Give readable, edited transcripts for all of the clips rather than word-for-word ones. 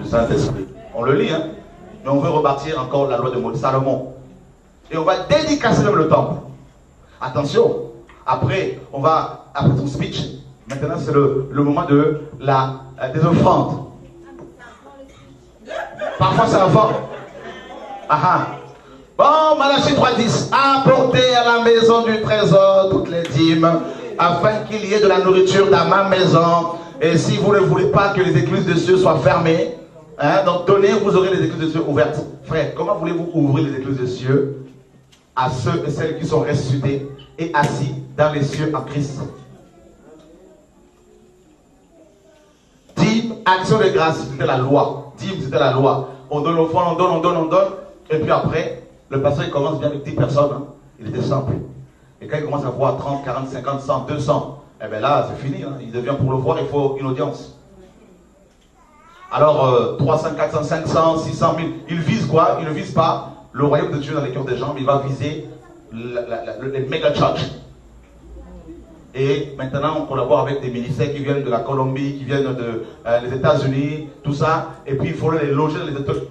du Saint-Esprit. On le lit, hein. Mais on veut rebâtir encore la loi de Salomon. Et on va dédicacer même le temple. Attention, après ton speech, maintenant c'est le moment des offrandes. Parfois c'est avant. Bon, Malachie 3:10. Apportez à la maison du trésor toutes les dîmes, afin qu'il y ait de la nourriture dans ma maison. Et si vous ne voulez pas que les écluses des cieux soient fermées, hein, donc donnez, vous aurez les écluses des cieux ouvertes. Frère, comment voulez-vous ouvrir les écluses des cieux à ceux et celles qui sont ressuscités et assis dans les cieux en Christ? Dîme, action de grâce, c'était la loi. Dîme, c'était la loi. On donne au fond, on donne. Et puis après, le pasteur il commence bien avec 10 personnes. Hein. Il était simple. Et quand il commence à voir 30, 40, 50, 100, 200, eh bien là, c'est fini. Hein. Il devient pour le voir, il faut une audience. Alors, 300, 400, 500, 600 000, il vise quoi? Il ne vise pas le royaume de Dieu dans les cœurs des gens, mais il va viser les méga church. Et maintenant, on collabore avec des ministères qui viennent de la Colombie, qui viennent des États-Unis, tout ça. Et puis, il faut les loger dans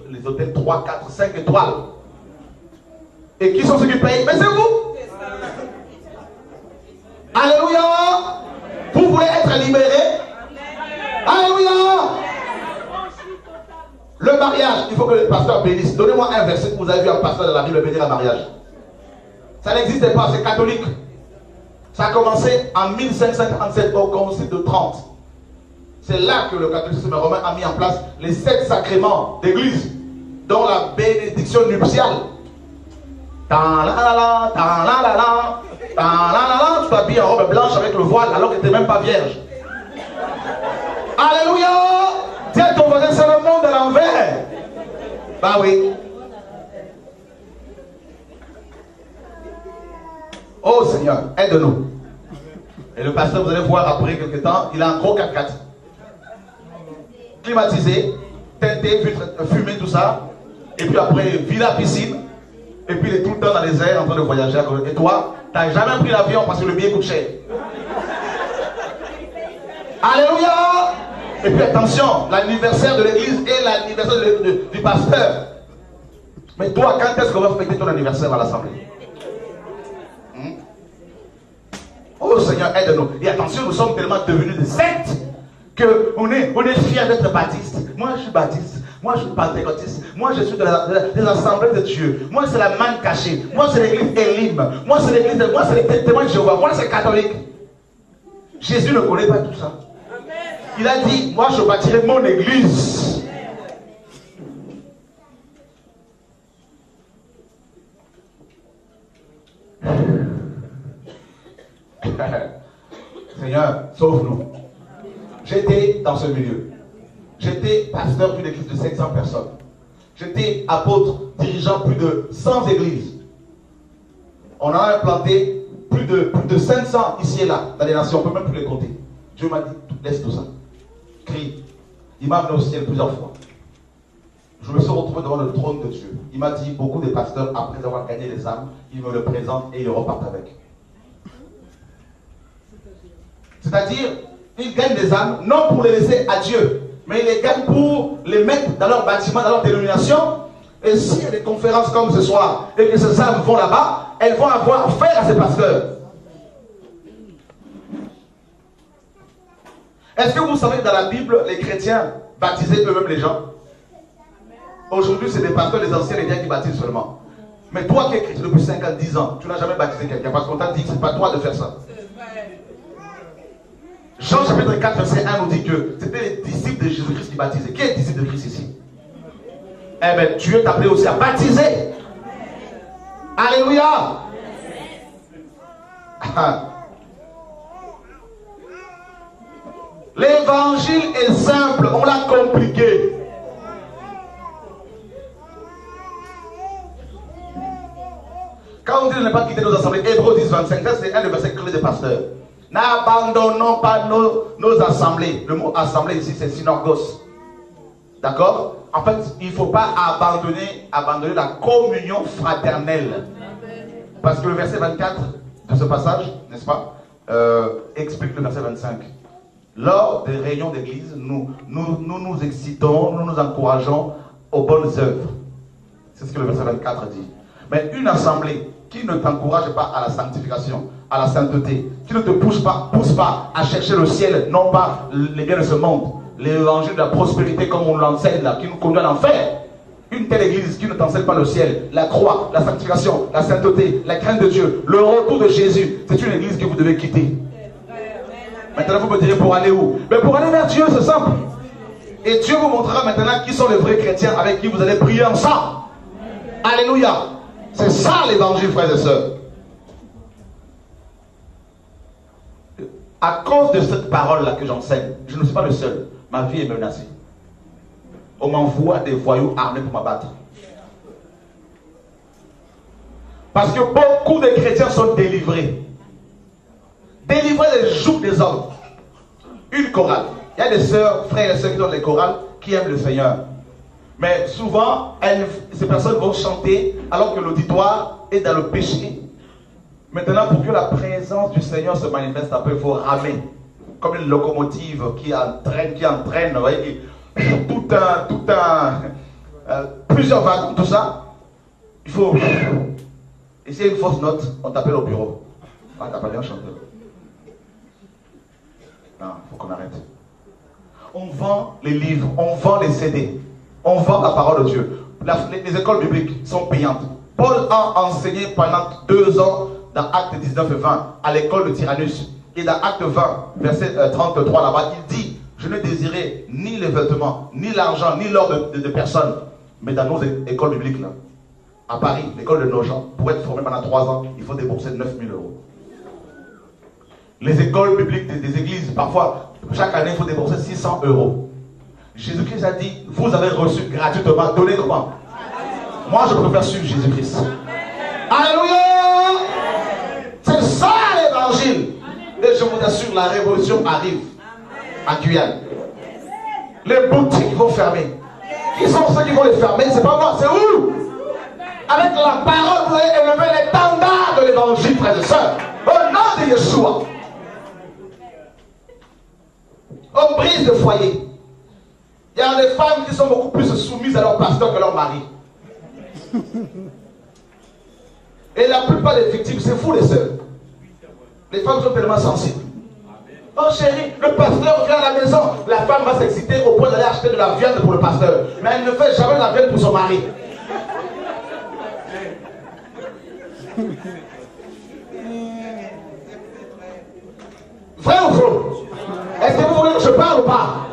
les hôtels 3, 4, 5 étoiles. Et qui sont ceux qui payent? Mais c'est vous! Alléluia! Vous voulez être libérés? Alléluia! Le mariage, il faut que le pasteur bénisse. Donnez-moi un verset que vous avez vu un pasteur de la Bible bénir un mariage. Ça n'existait pas, c'est catholique. Ça a commencé en 1547 au Concile de Trente. C'est là que le catholicisme romain a mis en place les 7 sacrements d'église, dont la bénédiction nuptiale. Tu t'habilles en robe blanche avec le voile alors que tu n'es même pas vierge. Alléluia! Dis à ton voisin, c'est le monde à l'envers. Bah oui. Oh Seigneur, aide-nous. Et le pasteur, vous allez voir après quelques temps, il a un gros 4x4. Climatisé, teinté, fumé, tout ça. Et puis après, villa piscine. Et puis il est tout le temps dans les airs en train de voyager. Et toi, tu n'as jamais pris l'avion parce que le billet coûte cher. Alléluia! Et puis attention, l'anniversaire de l'église et l'anniversaire du pasteur. Mais toi, quand est-ce qu'on va fêter ton anniversaire à l'assemblée? Oh Seigneur, aide-nous. Et attention, nous sommes tellement devenus des sectes qu'on est fiers d'être baptistes. Moi, je suis baptiste. Moi, je suis pentecôtiste. Moi, je suis des assemblées de Dieu. Moi, c'est la manne cachée. Moi, c'est l'église Elim. Moi, c'est l'église. Moi, c'est les témoins de Jéhovah. Moi, c'est catholique. Jésus ne connaît pas tout ça. Il a dit, moi, je bâtirai mon église. Seigneur, sauve-nous. J'étais dans ce milieu. J'étais pasteur d'une église de 500 personnes. J'étais apôtre, dirigeant plus de 100 églises. On a implanté plus de 500 ici et là, dans les nations. On ne peut même plus les compter. Dieu m'a dit, laisse tout ça. Crie. Il m'a amené au ciel plusieurs fois. Je me suis retrouvé devant le trône de Dieu. Il m'a dit, beaucoup de pasteurs, après avoir gagné les âmes, ils me le présentent et ils repartent avec. C'est-à-dire, ils gagnent des âmes, non pour les laisser à Dieu, mais ils les gagnent pour les mettre dans leur bâtiment, dans leur dénomination. Et s'il y a des conférences comme ce soir, et que ces âmes vont là-bas, elles vont avoir affaire à ces pasteurs. Est-ce que vous savez que dans la Bible, les chrétiens baptisaient eux-mêmes les gens? Aujourd'hui, c'est des pasteurs, les anciens, les vieux qui baptisent seulement. Mais toi qui es chrétien depuis 5 ans, 10 ans, tu n'as jamais baptisé quelqu'un parce qu'on t'a dit que ce n'est pas toi de faire ça. Jean chapitre 4 verset 1 nous dit que c'était les disciples de Jésus-Christ qui baptisaient. Qui est disciple de Christ ici? Eh bien, Dieu t'a appelé aussi à baptiser. Alléluia. L'évangile est simple, on l'a compliqué. Quand on dit de ne pas quitter nos assemblées, Hébreux 10, 25, ça c'est un des versets clés des pasteurs. N'abandonnons pas nos assemblées. Le mot assemblée ici c'est synagogos. D'accord? En fait, il ne faut pas abandonner la communion fraternelle. Parce que le verset 24 de ce passage, n'est-ce pas, explique le verset 25. Lors des réunions d'église, nous nous excitons, nous nous encourageons aux bonnes œuvres. C'est ce que le verset 24 dit. Mais une assemblée qui ne t'encourage pas à la sanctification, à la sainteté, qui ne te pousse pas à chercher le ciel, non pas les biens de ce monde, l'évangile de la prospérité comme on l'enseigne là, qui nous conduit à l'enfer. Une telle église qui ne t'enseigne pas le ciel, la croix, la sanctification, la sainteté, la crainte de Dieu, le retour de Jésus, c'est une église que vous devez quitter. Maintenant vous me direz pour aller où? Mais pour aller vers Dieu, c'est simple. Et Dieu vous montrera maintenant qui sont les vrais chrétiens avec qui vous allez prier ensemble. Alléluia. C'est ça l'évangile, frères et sœurs. À cause de cette parole-là que j'enseigne, je ne suis pas le seul. Ma vie est menacée. On m'envoie des voyous armés pour m'abattre. Parce que beaucoup de chrétiens sont délivrés. Délivrés des jougs des hommes. Une chorale. Il y a des sœurs, frères et sœurs qui ont des chorales qui aiment le Seigneur. Mais souvent, ces personnes vont chanter alors que l'auditoire est dans le péché. Maintenant, pour que la présence du Seigneur se manifeste un peu, il faut ramer. Comme une locomotive qui entraîne, vous voyez, plusieurs wagons, tout ça. Il faut. Et s'il y a une fausse note, on t'appelle au bureau. Ah, t'as pas bien chanté. Non, il faut qu'on arrête. On vend les livres, on vend les CD, on vend la parole de Dieu. Les écoles bibliques sont payantes. Paul a enseigné pendant 2 ans dans Actes 19 et 20 à l'école de Tyrannus. Et dans Actes 20, verset 33 là-bas, il dit: je ne désirais ni les vêtements, ni l'argent, ni l'or de personne. Mais dans nos écoles bibliques, là, à Paris, l'école de nos gens, pour être formé pendant 3 ans, il faut débourser 9 000 €. Les écoles bibliques des églises, parfois, chaque année, il faut débourser 600 €. Jésus-Christ a dit: vous avez reçu gratuitement. Donnez comment? Moi, je préfère suivre Jésus-Christ. Alléluia! C'est ça l'évangile. Et je vous assure, la révolution arrive à Guyane. Les boutiques vont fermer. Qui sont ceux qui vont les fermer? C'est pas moi, c'est vous. Avec la parole, vous allez élever l'étendard de l'évangile, frères et sœurs. Au nom de Yeshua. On brise le foyer. Il y a des femmes qui sont beaucoup plus soumises à leur pasteur que leur mari. Et la plupart des victimes, c'est vous les sœurs. Les femmes sont tellement sensibles. Oh chérie, le pasteur vient à la maison. La femme va s'exciter au point d'aller acheter de la viande pour le pasteur. Mais elle ne fait jamais de la viande pour son mari. Vrai ou faux? Est-ce que vous voulez que je parle ou pas?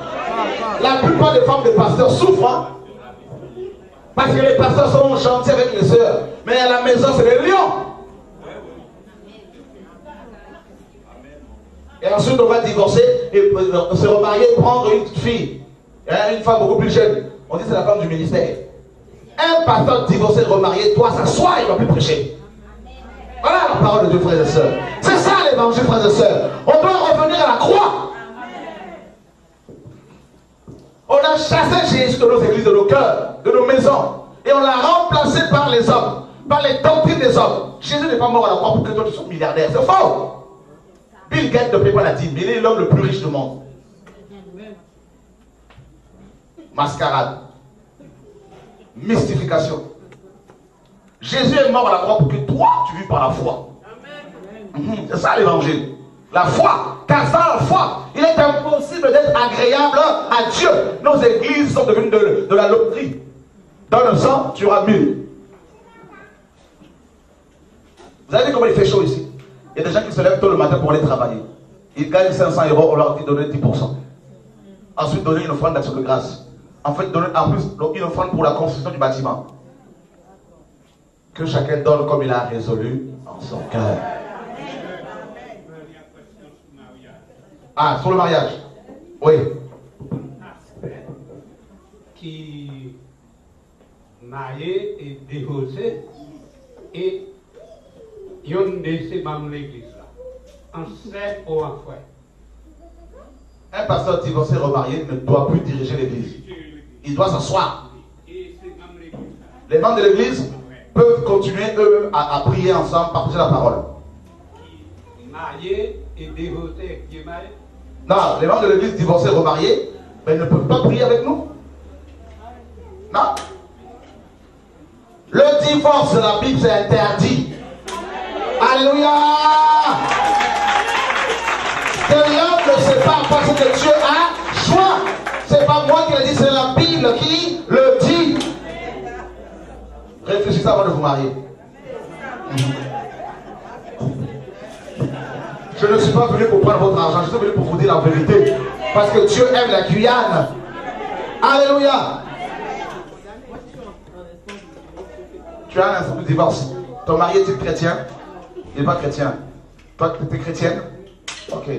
La plupart des femmes de pasteurs souffrent. Hein? Parce que les pasteurs sont gentils avec les sœurs. Mais à la maison, c'est les lions. Et ensuite, on va divorcer et se remarier, prendre une fille. Une femme beaucoup plus jeune. On dit que c'est la femme du ministère. Un pasteur divorcé, remarié, doit s'asseoir, il ne va plus prêcher. Voilà la parole de Dieu, frères et sœurs. C'est ça l'évangile, frères et sœurs. On doit revenir à la croix. On a chassé Jésus de nos églises, de nos cœurs, de nos maisons. Et on l'a remplacé par les hommes, par les doctrines des hommes. Jésus n'est pas mort à la croix pour que toi tu sois milliardaire. C'est faux. Bill Gates ne paye pas la dîme, mais il est l'homme le plus riche du monde. Mascarade. Mystification. Jésus est mort à la croix pour que toi tu vis par la foi. C'est ça l'évangile. La foi. Car sans la foi, il est impossible d'être agréable à Dieu. Nos églises sont devenues de la loterie. Dans le sang, tu auras 1000. Vous avez vu comment il fait chaud ici? Il y a des gens qui se lèvent tôt le matin pour aller travailler. Ils gagnent 500 €, on leur dit donner 10%. Ensuite, donner une offrande d'action de grâce. En fait, donner en plus une offrande pour la construction du bâtiment. Que chacun donne comme il a résolu en son cœur. Ah, sur le mariage. Oui. Qui marié et divorcé et ils ont laissé dans l'église là. En sert ou en frère. Un pasteur divorcé remarié ne doit plus diriger l'église. Il doit s'asseoir. Les membres de l'église peuvent continuer eux à prier ensemble, partager la parole. Marié et divorcé, qui est marié. Non, les membres de l'église divorcés, remariés, mais ils ne peuvent pas prier avec nous. Non. Le divorce de la Bible, c'est interdit. Alléluia. Que l'homme ne sait pas parce que Dieu a choix. C'est pas moi qui le dis, c'est la Bible qui le dit. Réfléchissez avant de vous marier. Je ne suis pas venu pour prendre votre argent, je suis venu pour vous dire la vérité. Parce que Dieu aime la Guyane. Alléluia. Tu as un instant de divorce. Ton mari est-il chrétien? Il n'est pas chrétien. Toi, tu es chrétienne? Ok.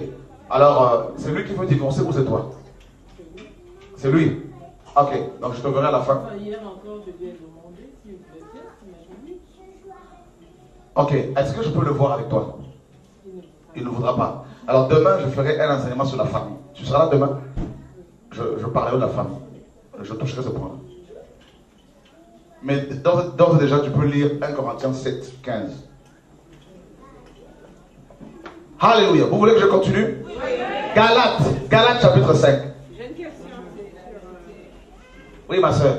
Alors, c'est lui qui veut divorcer ou c'est toi? C'est lui. Ok. Donc, je te verrai à la fin. Hier encore, je lui ai demandé s'il voulait faire, il m'a dit oui. Ok. Est-ce que je peux le voir avec toi? Il ne voudra pas. Alors, demain, je ferai un enseignement sur la famille. Tu seras là demain? Je parlerai de la famille. Je toucherai ce point. Mais d'ores et déjà, tu peux lire 1 Corinthiens 7, 15. Alléluia. Vous voulez que je continue? Oui. Galates chapitre 5. J'ai une question. Oui, ma soeur.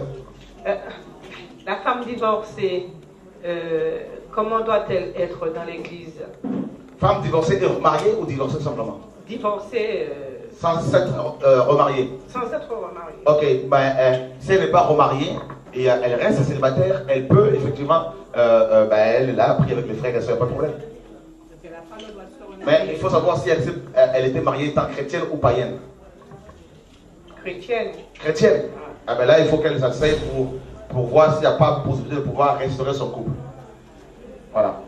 La femme divorcée, comment doit-elle être dans l'église? Femme divorcée et remariée ou divorcée simplement? Divorcée. Sans être remariée. Sans être remariée. Ok, ben, si elle n'est pas remariée et elle reste célibataire, elle peut effectivement, elle est là, prier avec les frères et sœurs, pas de problème. Mais il faut savoir si elle était mariée étant chrétienne ou païenne. Chrétienne. Chrétienne. Ah ben là, il faut qu'elle s'asseye pour voir s'il n'y a pas possibilité de pouvoir restaurer son couple. Voilà.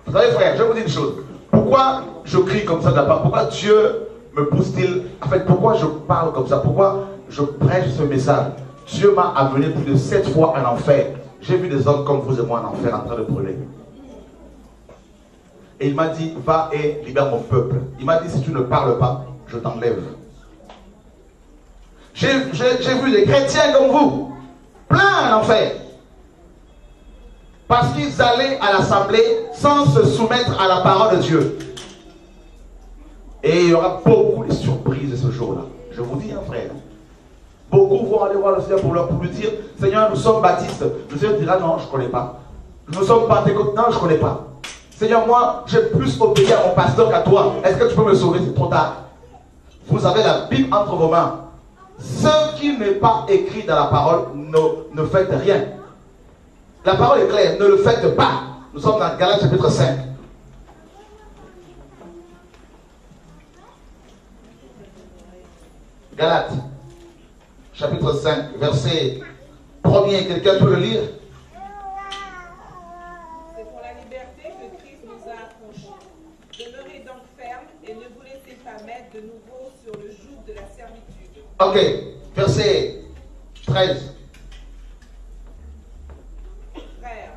Vous savez, frère, je vais vous dire une chose. Pourquoi je crie comme ça de la part? Pourquoi Dieu me pousse-t-il? En fait, pourquoi je parle comme ça? Pourquoi je prêche ce message? Dieu m'a amené plus de 7 fois en enfer. J'ai vu des hommes comme vous et moi en enfer en train de brûler. Et il m'a dit, va et libère mon peuple. Il m'a dit, si tu ne parles pas, je t'enlève. J'ai vu des chrétiens comme vous, plein en enfer. Parce qu'ils allaient à l'assemblée sans se soumettre à la parole de Dieu. Et il y aura beaucoup de surprises ce jour-là. Je vous dis, frère. Beaucoup vont aller voir le Seigneur pour lui dire, Seigneur, nous sommes baptistes. Le Seigneur dira, non, je ne connais pas. Nous sommes pentecôtistes, non, je ne connais pas. Seigneur, moi, j'ai plus obéi à mon pasteur qu'à toi. Est-ce que tu peux me sauver? C'est trop tard. Vous avez la Bible entre vos mains. Ce qui n'est pas écrit dans la parole, ne faites rien. La parole est claire, ne le faites pas. Nous sommes dans Galates chapitre 5. Galates chapitre 5, verset 1er. Quelqu'un peut le lire? C'est pour la liberté que Christ nous a affranchis. Demeurez donc fermes et ne vous laissez pas mettre de nouveau sur le joug de la servitude. Ok, verset 13. Frères,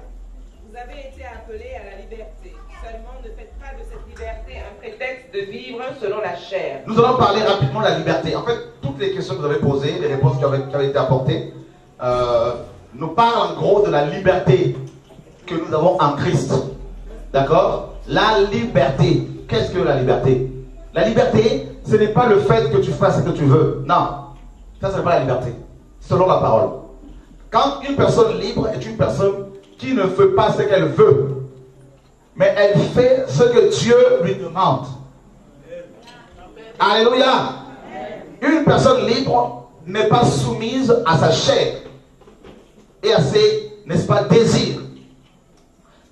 vous avez été appelés à la liberté. Seulement ne faites pas de cette liberté un prétexte de vivre selon la chair. Nous allons parler rapidement de la liberté. En fait, toutes les questions que vous avez posées, les réponses qui avaient été apportées, nous parlent en gros de la liberté que nous avons en Christ. D'accord? La liberté. Qu'est-ce que la liberté? La liberté, ce n'est pas le fait que tu fasses ce que tu veux. Non. Ça, ce n'est pas la liberté. Selon la parole. Quand une personne libre est une personne qui ne fait pas ce qu'elle veut, mais elle fait ce que Dieu lui demande. Alléluia. Une personne libre n'est pas soumise à sa chair et à ses, n'est-ce pas, désirs.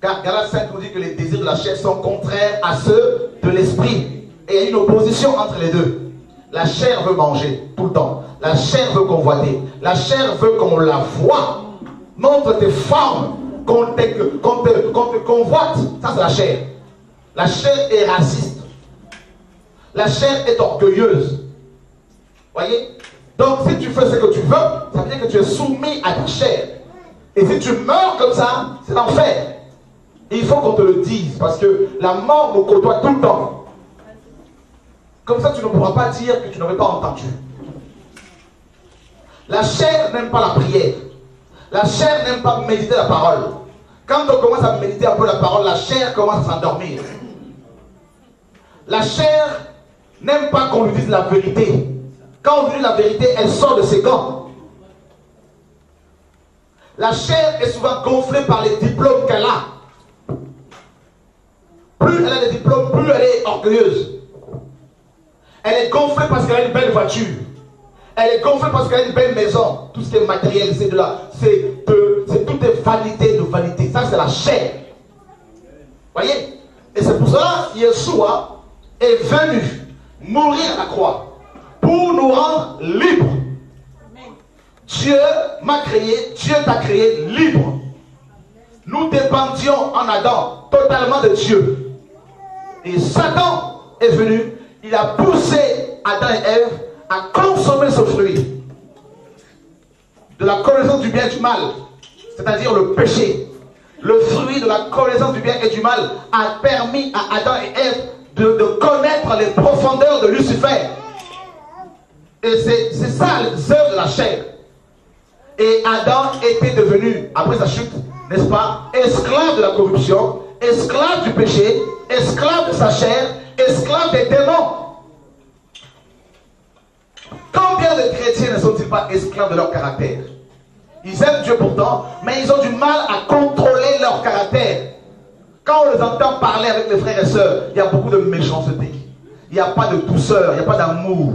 Car Galates 5 nous dit que les désirs de la chair sont contraires à ceux de l'esprit. Et il y a une opposition entre les deux. La chair veut manger tout le temps. La chair veut convoiter. La chair veut qu'on la voie. Montre tes formes, qu'on te convoite. Ça, c'est la chair. La chair est raciste. La chair est orgueilleuse. Voyez? Donc, si tu fais ce que tu veux, ça veut dire que tu es soumis à ta chair. Et si tu meurs comme ça, c'est l'enfer. Il faut qu'on te le dise, parce que la mort nous côtoie tout le temps. Comme ça, tu ne pourras pas dire que tu n'avais pas entendu. La chair n'aime pas la prière. La chair n'aime pas méditer la parole. Quand on commence à méditer un peu la parole, la chair commence à s'endormir. La chair n'aime pas qu'on lui dise la vérité. Quand on lui dit la vérité, elle sort de ses gants. La chair est souvent gonflée par les diplômes qu'elle a. Plus elle a des diplômes, plus elle est orgueilleuse. Elle est gonflée parce qu'elle a une belle voiture. Elle est gonflée parce qu'elle a une belle maison. Tout ce qui est matériel, c'est de là. C'est toutes des vanités de vanité. Ça, c'est la chair. Voyez? Et c'est pour cela que Yeshua est venu mourir à la croix pour nous rendre libres. Dieu m'a créé, Dieu t'a créé libre. Nous dépendions en Adam totalement de Dieu. Et Satan est venu, il a poussé Adam et Ève à consommer ce fruit de la connaissance du bien et du mal, c'est-à-dire le péché. Le fruit de la connaissance du bien et du mal a permis à Adam et Ève de connaître les profondeurs de Lucifer. Et c'est ça les œuvres de la chair. Et Adam était devenu, après sa chute, n'est-ce pas, esclave de la corruption, esclave du péché, esclave de sa chair, esclave des démons. Combien de chrétiens ne sont-ils pas esclaves de leur caractère? Ils aiment Dieu pourtant, mais ils ont du mal à contrôler leur caractère. Quand on les entend parler avec les frères et sœurs, il y a beaucoup de méchanceté. Il n'y a pas de douceur, il n'y a pas d'amour.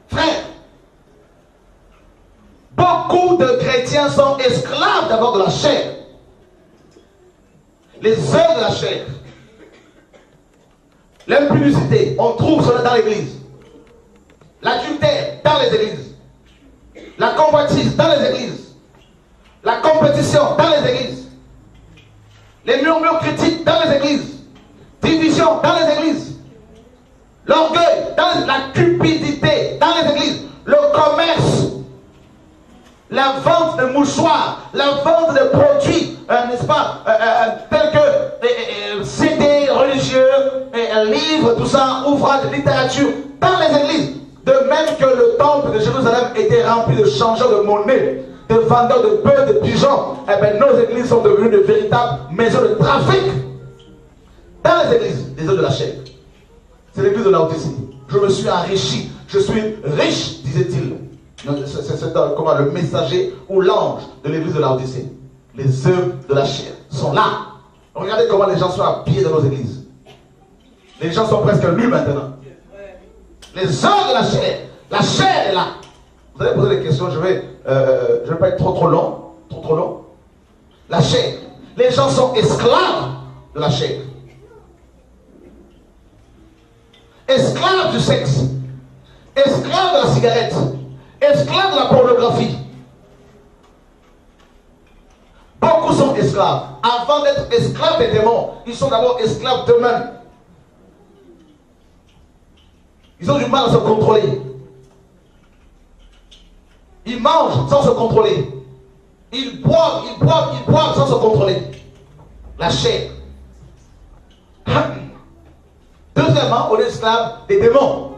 Frère, beaucoup de chrétiens sont esclaves d'abord de la chair. Les œuvres de la chair. L'impudicité, on trouve cela dans l'église. L'adultère, dans les églises. La convoitise, dans les églises. La compétition, dans les églises. Les murmures critiques, dans les églises. Division, dans les églises. L'orgueil, dans la cupidité, dans les églises. Le commerce. La vente de mouchoirs, la vente de produits, n'est-ce pas, tels que CD religieux, livres, tout ça, ouvrages de littérature, dans les églises. De même que le temple de Jérusalem était rempli de changeurs de monnaie, de vendeurs de bœufs, de pigeons, eh bien, nos églises sont devenues de véritables maisons de trafic. Dans les églises, les œuvres de la chair. C'est l'église de Laodicée. Je me suis enrichi, je suis riche, disait-il. C'est comment le messager ou l'ange de l'église de Laodicée. Les œuvres de la chair sont là. Regardez comment les gens sont habillés dans nos églises. Les gens sont presque nus maintenant. Les œuvres de la chair est là. Vous allez poser des questions, je vais pas être trop long. La chair. Les gens sont esclaves de la chair. Esclaves du sexe. Esclaves de la cigarette. Esclaves de la pornographie. Beaucoup sont esclaves. Avant d'être esclaves des démons, ils sont d'abord esclaves d'eux-mêmes. Ils ont du mal à se contrôler. Ils mangent sans se contrôler. Ils boivent sans se contrôler. La chair. Deuxièmement, on est esclave des démons.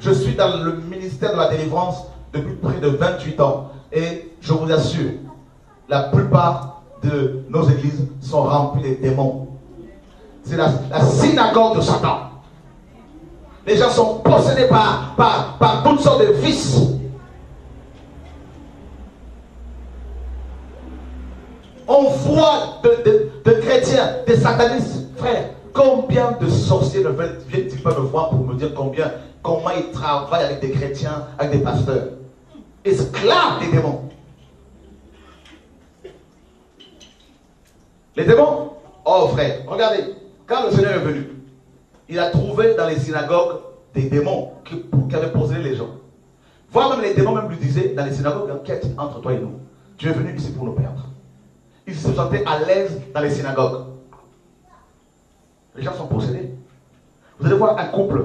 Je suis dans le ministère de la délivrance depuis près de 28 ans. Et je vous assure, la plupart de nos églises sont remplies de démons. C'est la synagogue de Satan. Les gens sont possédés par toutes sortes de vices. On voit de chrétiens, des satanistes, frères. Combien de sorciers ne viennent-ils pas me voir pour me dire comment ils travaillent avec des chrétiens, avec des pasteurs? Esclaves des démons. Les démons? Oh frère, regardez, quand le Seigneur est venu, il a trouvé dans les synagogues des démons qui avaient posé les gens. Voire même les démons même lui disaient dans les synagogues, qu'est-ce entre toi et nous? Tu es venu ici pour nous perdre. Ils se sentaient à l'aise dans les synagogues. Les gens sont possédés. Vous allez voir un couple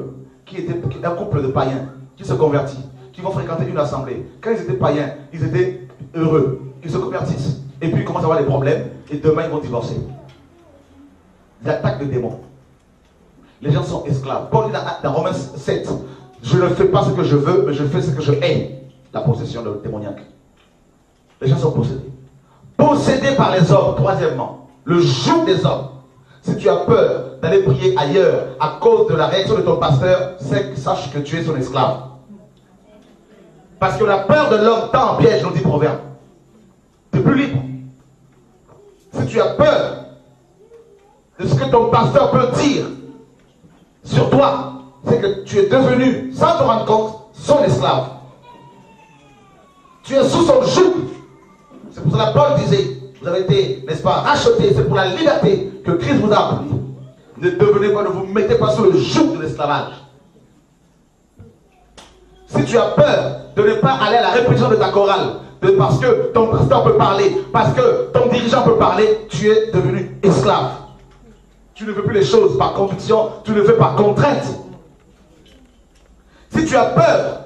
un couple de païens qui se convertit, qui vont fréquenter une assemblée. Quand ils étaient païens, ils étaient heureux. Ils se convertissent. Et puis ils commencent à avoir des problèmes. Et demain, ils vont divorcer. L'attaque de démons. Les gens sont esclaves. Paul dit dans Romains 7, je ne fais pas ce que je veux, mais je fais ce que je hais. La possession démoniaque. Les gens sont possédés. possédé par les hommes. Troisièmement, le joug des hommes. Si tu as peur d'aller prier ailleurs à cause de la réaction de ton pasteur, sache que tu es son esclave. Parce que la peur de l'homme tend en piège, nous dit Proverbe. Tu n'es plus libre. Si tu as peur de ce que ton pasteur peut dire sur toi, c'est que tu es devenu, sans te rendre compte, son esclave. Tu es sous son joug. C'est pour cela que Paul disait, vous avez été, n'est-ce pas, rachetés, c'est pour la liberté que Christ vous a appris. Ne devenez pas, ne vous mettez pas sous le joug de l'esclavage. Si tu as peur de ne pas aller à la répétition de ta chorale, parce que ton pasteur peut parler, parce que ton dirigeant peut parler, tu es devenu esclave. Tu ne fais plus les choses par conviction, tu le fais par contrainte. Si tu as peur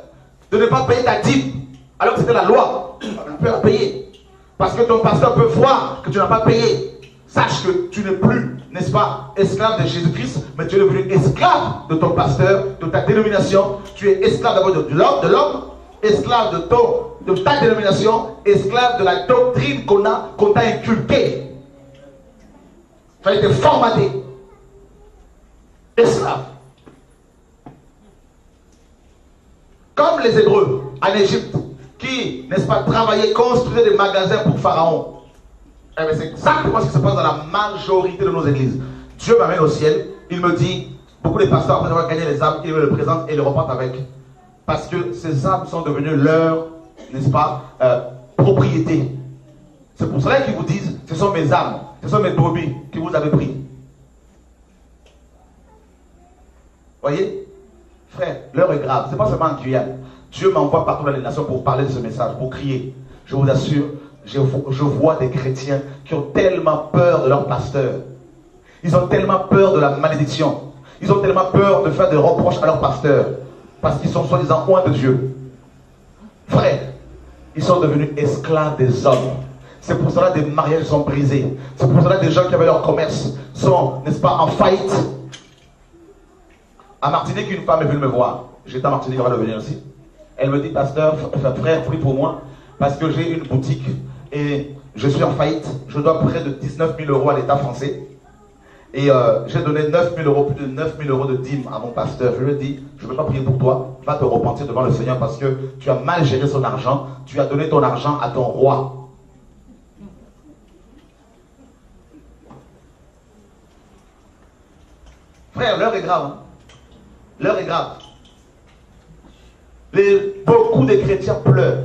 de ne pas payer ta dîme, alors que c'était la loi, tu peux la payer. Parce que ton pasteur peut voir que tu n'as pas payé. Sache que tu n'es plus, n'est-ce pas, esclave de Jésus-Christ, mais tu es devenu esclave de ton pasteur, de ta dénomination. Tu es esclave d'abord de l'homme, esclave de ta dénomination, esclave de la doctrine qu'on t'a inculquée. Tu as été formaté. Esclave. Comme les Hébreux en Égypte, qui, n'est-ce pas, travaillaient, construisaient des magasins pour Pharaon. Eh bien, c'est exactement ce qui se passe dans la majorité de nos églises. Dieu m'amène au ciel, il me dit, beaucoup de pasteurs, après avoir gagné les âmes, ils me le présentent et le repartent avec. Parce que ces âmes sont devenues leur, n'est-ce pas, propriété. C'est pour cela qu'ils vous disent, ce sont mes âmes, ce sont mes brebis que vous avez pris. Voyez, frère, l'heure est grave. C'est pas seulement en Guyane. Dieu m'envoie partout dans les nations pour parler de ce message, pour crier. Je vous assure, je vois des chrétiens qui ont tellement peur de leur pasteur. Ils ont tellement peur de la malédiction. Ils ont tellement peur de faire des reproches à leur pasteur. Parce qu'ils sont soi-disant loin de Dieu. Frère, ils sont devenus esclaves des hommes. C'est pour cela que des mariages sont brisés. C'est pour cela que des gens qui avaient leur commerce sont, n'est-ce pas, en faillite. À Martinique, une femme est venue me voir. J'étais à Martinique, elle va venir aussi. Elle me dit, pasteur, frère, prie pour moi, parce que j'ai une boutique et je suis en faillite. Je dois près de 19 000 € à l'État français. Et j'ai donné 9 000 €, plus de 9 000 € de dîmes à mon pasteur. Je lui ai dit, je ne veux pas prier pour toi, va te repentir devant le Seigneur parce que tu as mal géré son argent, tu as donné ton argent à ton roi. Frère, l'heure est grave. Hein? L'heure est grave. Beaucoup de chrétiens pleurent.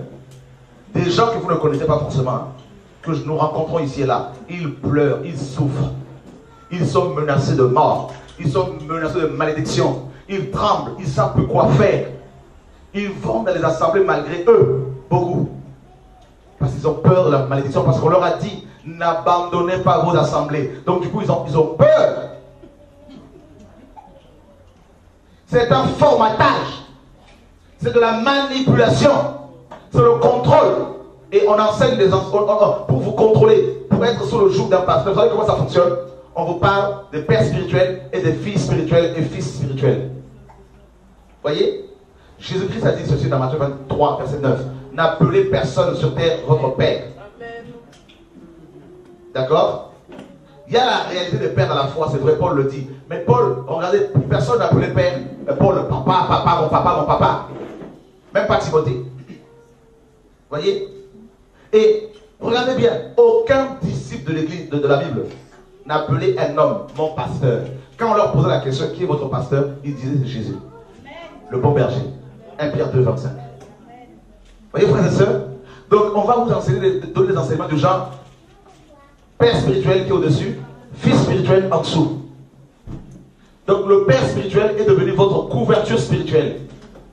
Des gens que vous ne connaissez pas forcément, hein, que nous rencontrons ici et là. Ils pleurent, ils souffrent. Ils sont menacés de mort. Ils sont menacés de malédiction. Ils tremblent, ils ne savent plus quoi faire. Ils vont dans les assemblées malgré eux, beaucoup. Parce qu'ils ont peur de la malédiction, parce qu'on leur a dit, n'abandonnez pas vos assemblées. Donc du coup, ils ont peur. C'est un formatage. C'est de la manipulation. C'est le contrôle. Et on enseigne les enfants pour vous contrôler, pour être sous le joug d'un pasteur. Vous savez comment ça fonctionne? On vous parle des pères spirituels et des filles spirituelles et fils spirituels. Voyez? Jésus-Christ a dit ceci dans Matthieu 23, verset 9. N'appelez personne sur terre votre père. D'accord? Il y a la réalité des pères dans la foi, c'est vrai, Paul le dit. Mais Paul, regardez, personne n'a appelé père. Paul, papa, mon papa. Même pas Timothée. Voyez? Et regardez bien, aucun disciple de l'église, de la Bible, n'a appelé un homme mon pasteur. Quand on leur posait la question, qui est votre pasteur? Ils disaient Jésus, le bon berger. 1 Pierre 2, 25. Voyez, frères et sœurs? Donc, on va vous enseigner, donner des enseignements du genre père spirituel qui est au-dessus, fils spirituel en dessous. Donc, le père spirituel est devenu votre couverture spirituelle.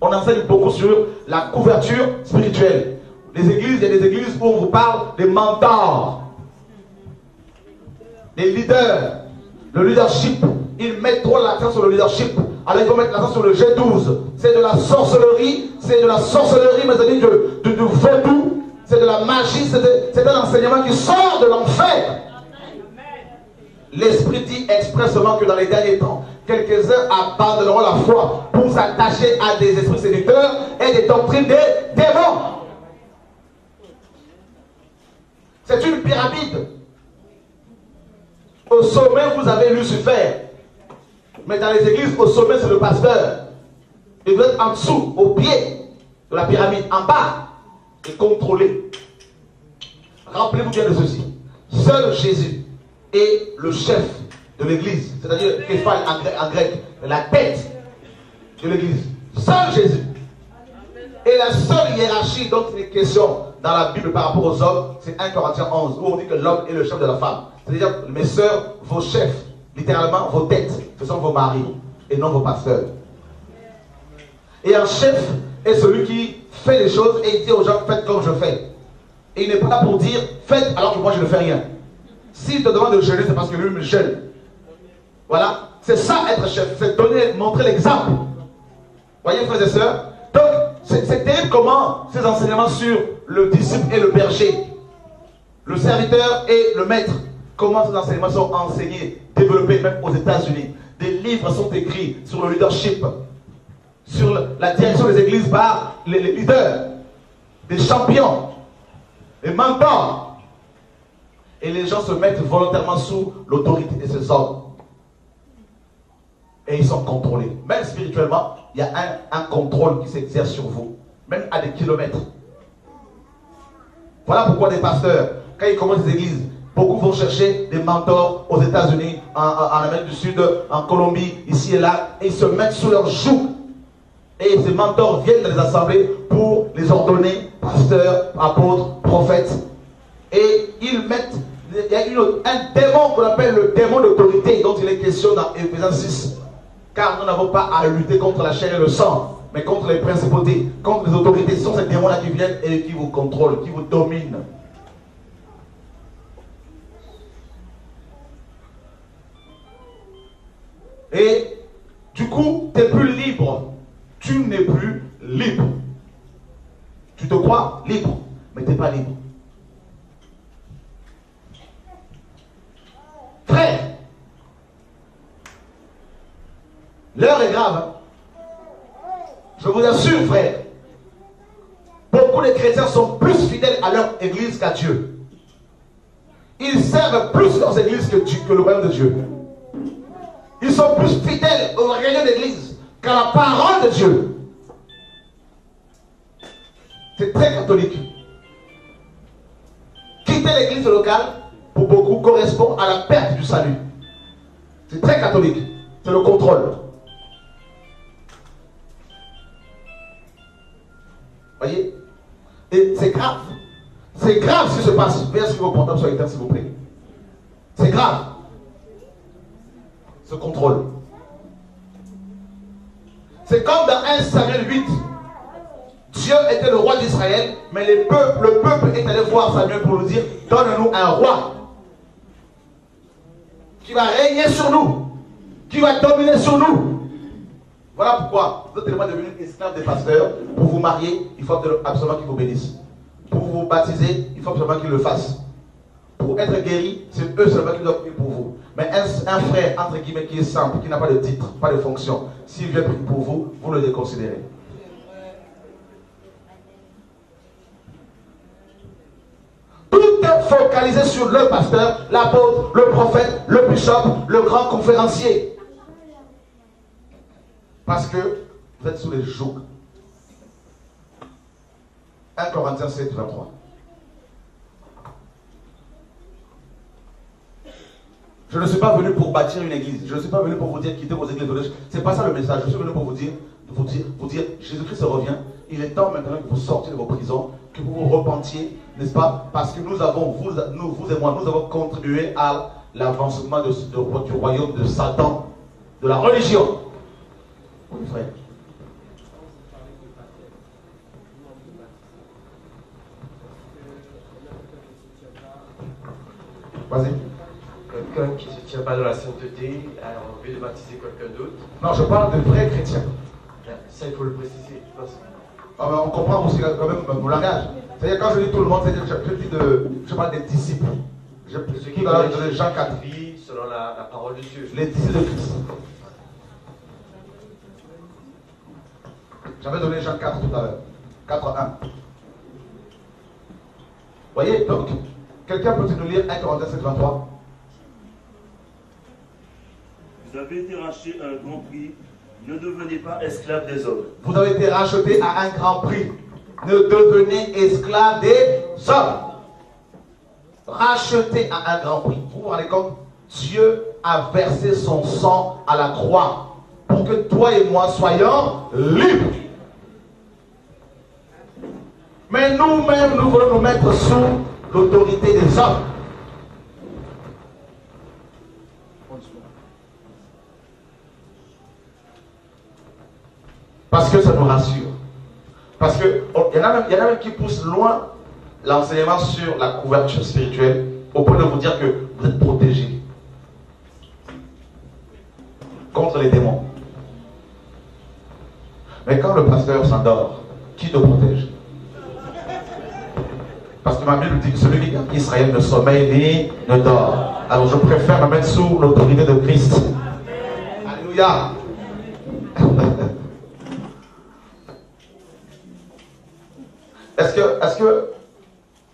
On enseigne beaucoup sur la couverture spirituelle. Les églises, il y a des églises où on vous parle des mentors, des leaders, le leadership. Ils mettent trop l'accent sur le leadership. Alors il faut mettre l'accent sur le G12. C'est de la sorcellerie, mes amis, du vaudou, c'est de la magie, c'est un enseignement qui sort de l'enfer. L'Esprit dit expressément que dans les derniers temps, quelques-uns abandonneront la foi pour s'attacher à des esprits séducteurs et des doctrines des démons. C'est une pyramide. Au sommet, vous avez Lucifer. Mais dans les églises, au sommet, c'est le pasteur. Et vous êtes en dessous, au pied de la pyramide, en bas, et contrôlé. Rappelez-vous bien de ceci. Seul Jésus est le chef de l'église. C'est-à-dire, képhale en grec, la tête de l'église. Seul Jésus. Et la seule hiérarchie dont il est question dans la Bible par rapport aux hommes, c'est 1 Corinthiens 11, où on dit que l'homme est le chef de la femme. C'est-à-dire, mes sœurs, vos chefs, littéralement vos têtes, ce sont vos maris et non vos pasteurs. Et un chef est celui qui fait les choses et il dit aux gens, faites comme je fais. Et il n'est pas là pour dire, faites alors que moi je ne fais rien. S'il te demande de jeûner, c'est parce que lui me gêne. Voilà, c'est ça être chef, c'est donner, montrer l'exemple. Voyez frères et sœurs, donc c'est terrible comment ces enseignements sur le disciple et le berger, le serviteur et le maître, comment ces enseignements sont enseignés, développés même aux États-Unis. Des livres sont écrits sur le leadership, sur la direction des églises par les leaders, des champions, des mentors. Et les gens se mettent volontairement sous l'autorité de ces hommes. Et ils sont contrôlés. Même spirituellement, il y a un contrôle qui s'exerce sur vous, même à des kilomètres. Voilà pourquoi des pasteurs, quand ils commencent des églises, beaucoup vont chercher des mentors aux États-Unis, en Amérique du Sud, en Colombie, ici et là, et ils se mettent sous leur joug. Et ces mentors viennent dans les assemblées pour les ordonner pasteurs, apôtres, prophètes. Et ils mettent, il y a un démon qu'on appelle le démon d'autorité, dont il est question dans Éphésiens 6. Car nous n'avons pas à lutter contre la chair et le sang, mais contre les principautés, contre les autorités. Ce sont ces démons-là qui viennent et qui vous contrôlent, qui vous dominent. Et du coup, tu n'es plus libre. Tu n'es plus libre. Tu te crois libre, mais tu n'es pas libre. Frère, l'heure est grave. Hein? Je vous assure, frère, beaucoup de chrétiens sont plus fidèles à leur église qu'à Dieu. Ils servent plus leurs églises que le royaume de Dieu. Ils sont plus fidèles aux réunions d'église qu'à la parole de Dieu. C'est très catholique. Quitter l'église locale, pour beaucoup, correspond à la perte du salut. C'est très catholique. C'est le contrôle. Voyez? Et c'est grave. C'est grave ce qui se passe. Veuillez inscrire vos portables sur l'état, s'il vous plaît. C'est grave. Ce contrôle. C'est comme dans 1 Samuel 8. Dieu était le roi d'Israël, mais le peuple est allé voir Samuel pour lui dire, donne-nous un roi qui va régner sur nous, qui va dominer sur nous. Voilà pourquoi vous êtes tellement devenus esclaves des pasteurs. Pour vous marier, il faut absolument qu'ils vous bénissent. Pour vous baptiser, il faut absolument qu'ils le fassent. Pour être guéri, c'est eux seulement qui doivent prier pour vous. Mais un frère, entre guillemets, qui est simple, qui n'a pas de titre, pas de fonction, s'il vient prier pour vous, vous le déconsidérez. Tout est focalisé sur le pasteur, l'apôtre, le prophète, le bishop, le grand conférencier. Parce que vous êtes sous les jougs. 1 Corinthiens 7, 23. Je ne suis pas venu pour bâtir une église. Je ne suis pas venu pour vous dire quittez vos églises. Ce n'est pas ça le message. Je suis venu pour vous dire Jésus-Christ revient. Il est temps maintenant que vous sortiez de vos prisons, que vous vous repentiez, n'est-ce pas? Parce que nous avons, vous et moi, nous avons contribué à l'avancement du royaume de Satan, de la religion. Oui, frère. Vas-y. Quelqu'un qui ne se tient pas dans la sainteté a envie de baptiser quelqu'un d'autre. Non, je parle de vrais chrétiens. Ça, il faut le préciser. Ah ben, on comprend aussi quand même mon langage. C'est-à-dire quand je dis tout le monde, je parle des disciples. Je qui parle de Jean 4. Vie selon la parole de Dieu. Les disciples de Christ. J'avais donné Jean 4 tout à l'heure. 4.1. Voyez, donc, Quelqu'un peut-il nous lire 1 Corinthiens 7, 23? Vous avez été rachetés à un grand prix. Ne devenez pas esclaves des hommes. Vous avez été rachetés à un grand prix. Ne devenez esclaves des hommes. Rachetés à un grand prix. Vous vous rendez compte? Dieu a versé son sang à la croix pour que toi et moi soyons libres. Mais nous-mêmes, nous voulons nous mettre sous l'autorité des hommes. Parce que ça nous rassure. Parce qu'il y en a même qui poussent loin l'enseignement sur la couverture spirituelle au point de vous dire que vous êtes protégés contre les démons. Mais quand le pasteur s'endort, qui nous protège? Parce que ma Bible dit que celui qui garde Israël ne sommeille ni ne dort. Alors je préfère me mettre sous l'autorité de Christ. Alléluia.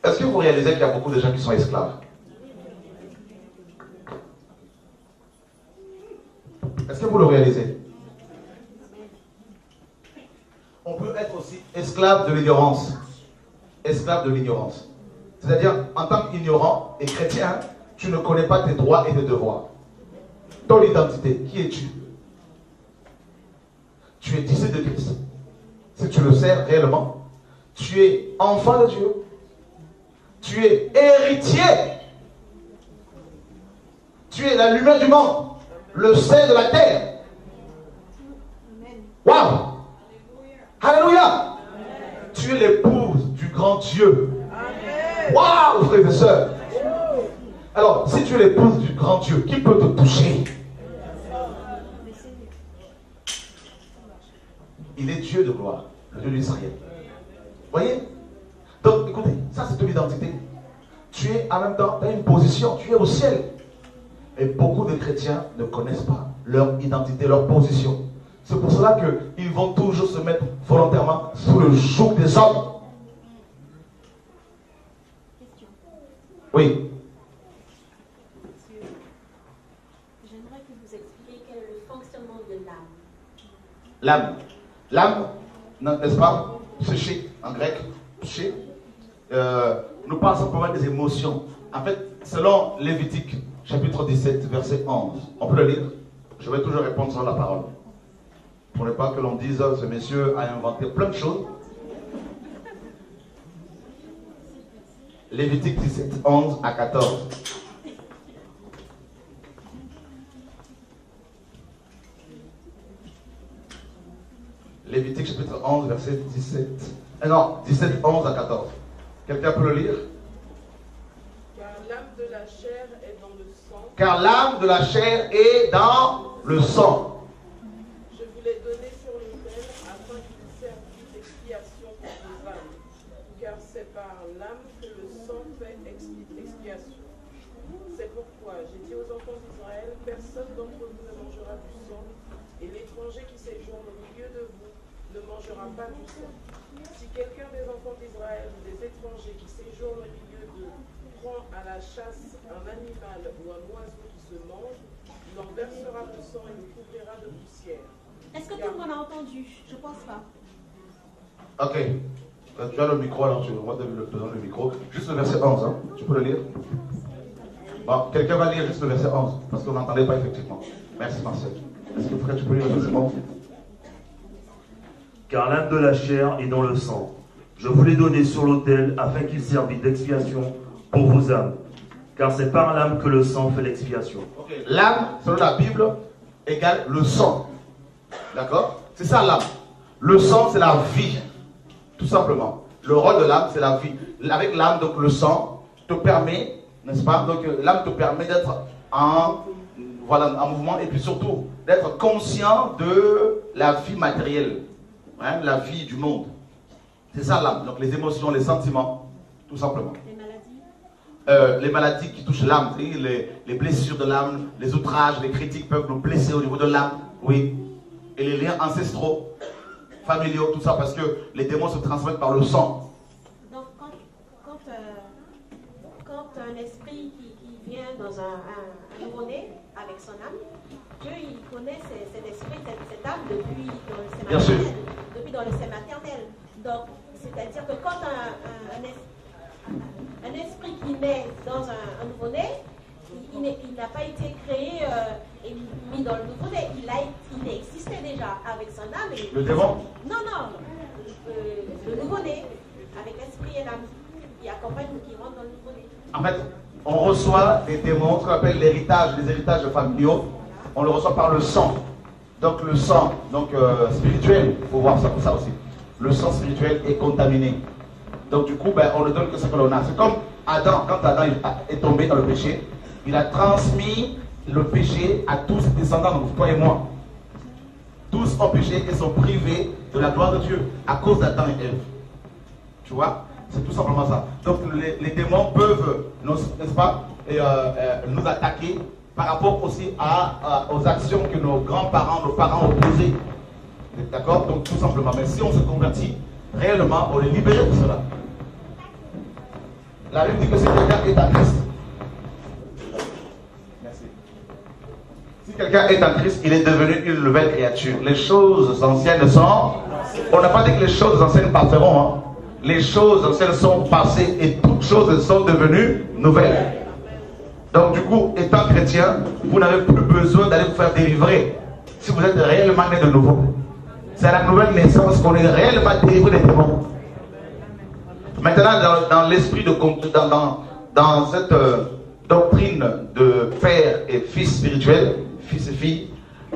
Est-ce que vous réalisez qu'il y a beaucoup de gens qui sont esclaves? Est-ce que vous le réalisez? On peut être aussi esclave de l'ignorance. Esclave de l'ignorance. C'est-à-dire, en tant qu'ignorant et chrétien, tu ne connais pas tes droits et tes devoirs. Ton identité, qui es-tu? Tu es disciple de Christ. Si tu le sais réellement, tu es enfant de Dieu. Tu es héritier. Tu es la lumière du monde. Le sel de la terre. Waouh! Alléluia! Tu es l'épouse du grand Dieu. Waouh, frères et sœurs! Alors, si tu es l'épouse du grand Dieu, qui peut te toucher? Il est Dieu de gloire, le Dieu d'Israël. Voyez? Donc, écoutez, ça c'est ton identité. Tu es en même temps, tu as une position, tu es au ciel. Et beaucoup de chrétiens ne connaissent pas leur identité, leur position. C'est pour cela qu'ils vont toujours se mettre volontairement sous le joug des hommes. Oui. J'aimerais que vous expliquiez quel est le fonctionnement de l'âme. L'âme. L'âme, n'est-ce pas? Psyché, en grec. Psyché. Nous parlons simplement des émotions. En fait, selon Lévitique, chapitre 17, verset 11. On peut le lire? Je vais toujours répondre sur la parole. Pour ne pas que l'on dise, ce monsieur a inventé plein de choses. Lévitique 17, 11 à 14. Lévitique chapitre 11, verset 17. Non, 17, 11 à 14. Quelqu'un peut le lire? Car l'âme de la chair est dans le sang. Car l'âme de la chair est dans le sang. Je vous l'ai donné sur l'autel afin qu'il serve d'expiation pour vos âmes. Car c'est par l'âme que le sang fait expiation. C'est pourquoi j'ai dit aux enfants d'Israël, personne d'entre vous ne mangera du sang, et l'étranger qui séjourne au milieu de vous ne mangera pas du sang. Si quelqu'un des enfants d'Israël ou des étrangers qui séjournent au milieu d'eux prend à la chasse un animal ou un oiseau qui se mange, il en versera le sang et le couvrira de poussière. Est-ce que tout le monde a entendu? Je pense pas. Ok. Tu as le micro, alors tu vas donner le micro. Juste le verset 11, hein. Tu peux le lire? Bon, quelqu'un va lire juste le verset 11, parce qu'on n'entendait pas effectivement. Merci Marcel. Est-ce que frère, tu peux lire le verset 11? Car l'âme de la chair est dans le sang. Je vous l'ai donné sur l'autel afin qu'il serve d'expiation pour vos âmes. Car c'est par l'âme que le sang fait l'expiation. Okay. L'âme, selon la Bible, égale le sang. D'accord? C'est ça l'âme. Le sang, c'est la vie. Tout simplement. Le rôle de l'âme, c'est la vie. Avec l'âme, donc le sang te permet, n'est-ce pas? Donc l'âme te permet d'être en mouvement et puis surtout d'être conscient de la vie matérielle. Hein, la vie du monde. C'est ça l'âme. Donc les émotions, les sentiments, tout simplement. Les maladies qui touchent l'âme, les blessures de l'âme, les outrages, les critiques peuvent nous blesser au niveau de l'âme. Oui. Et les liens ancestraux, familiaux, tout ça, parce que les démons se transmettent par le sang. Donc quand un esprit qui vient dans un nouveau-né avec son âme, Dieu il connaît cet esprit, cette âme depuis dans le sein maternel. Donc, c'est-à-dire que quand un esprit qui naît dans un nouveau-né, il n'a pas été créé et mis dans le nouveau-né. Il existait déjà avec son âme. Le démon? Non. Le nouveau-né, avec l'esprit et l'âme, qui accompagne ou qui rentre dans le nouveau-né. En fait, on reçoit des démons, ce qu'on appelle l'héritage, les héritages familiaux. On le reçoit par le sang. Donc le sang spirituel, il faut voir ça comme ça aussi. Le sang spirituel est contaminé. Donc du coup, on ne donne que ce que l'on a. C'est comme Adam, quand Adam est tombé dans le péché, il a transmis le péché à tous ses descendants, donc toi et moi. Tous ont péché et sont privés de la gloire de Dieu à cause d'Adam et Ève. Tu vois? C'est tout simplement ça. Donc les démons peuvent, n'est-ce pas, nous attaquer par rapport aussi aux actions que nos grands-parents, nos parents ont posées. D'accord? Donc tout simplement. Mais si on se convertit, réellement, on est libéré de cela. La Bible dit que si quelqu'un est en Christ, merci. Si quelqu'un est en Christ, il est devenu une nouvelle créature. Les choses anciennes sont... On n'a pas dit que les choses anciennes passeront. Hein. Les choses anciennes sont passées et toutes choses sont devenues nouvelles. Donc du coup, étant chrétien, vous n'avez plus besoin d'aller vous faire délivrer si vous êtes réellement né de nouveau. C'est à la nouvelle naissance qu'on est réellement délivré des démons. Maintenant, dans l'esprit dans cette doctrine de père et fils spirituel, fils et fille,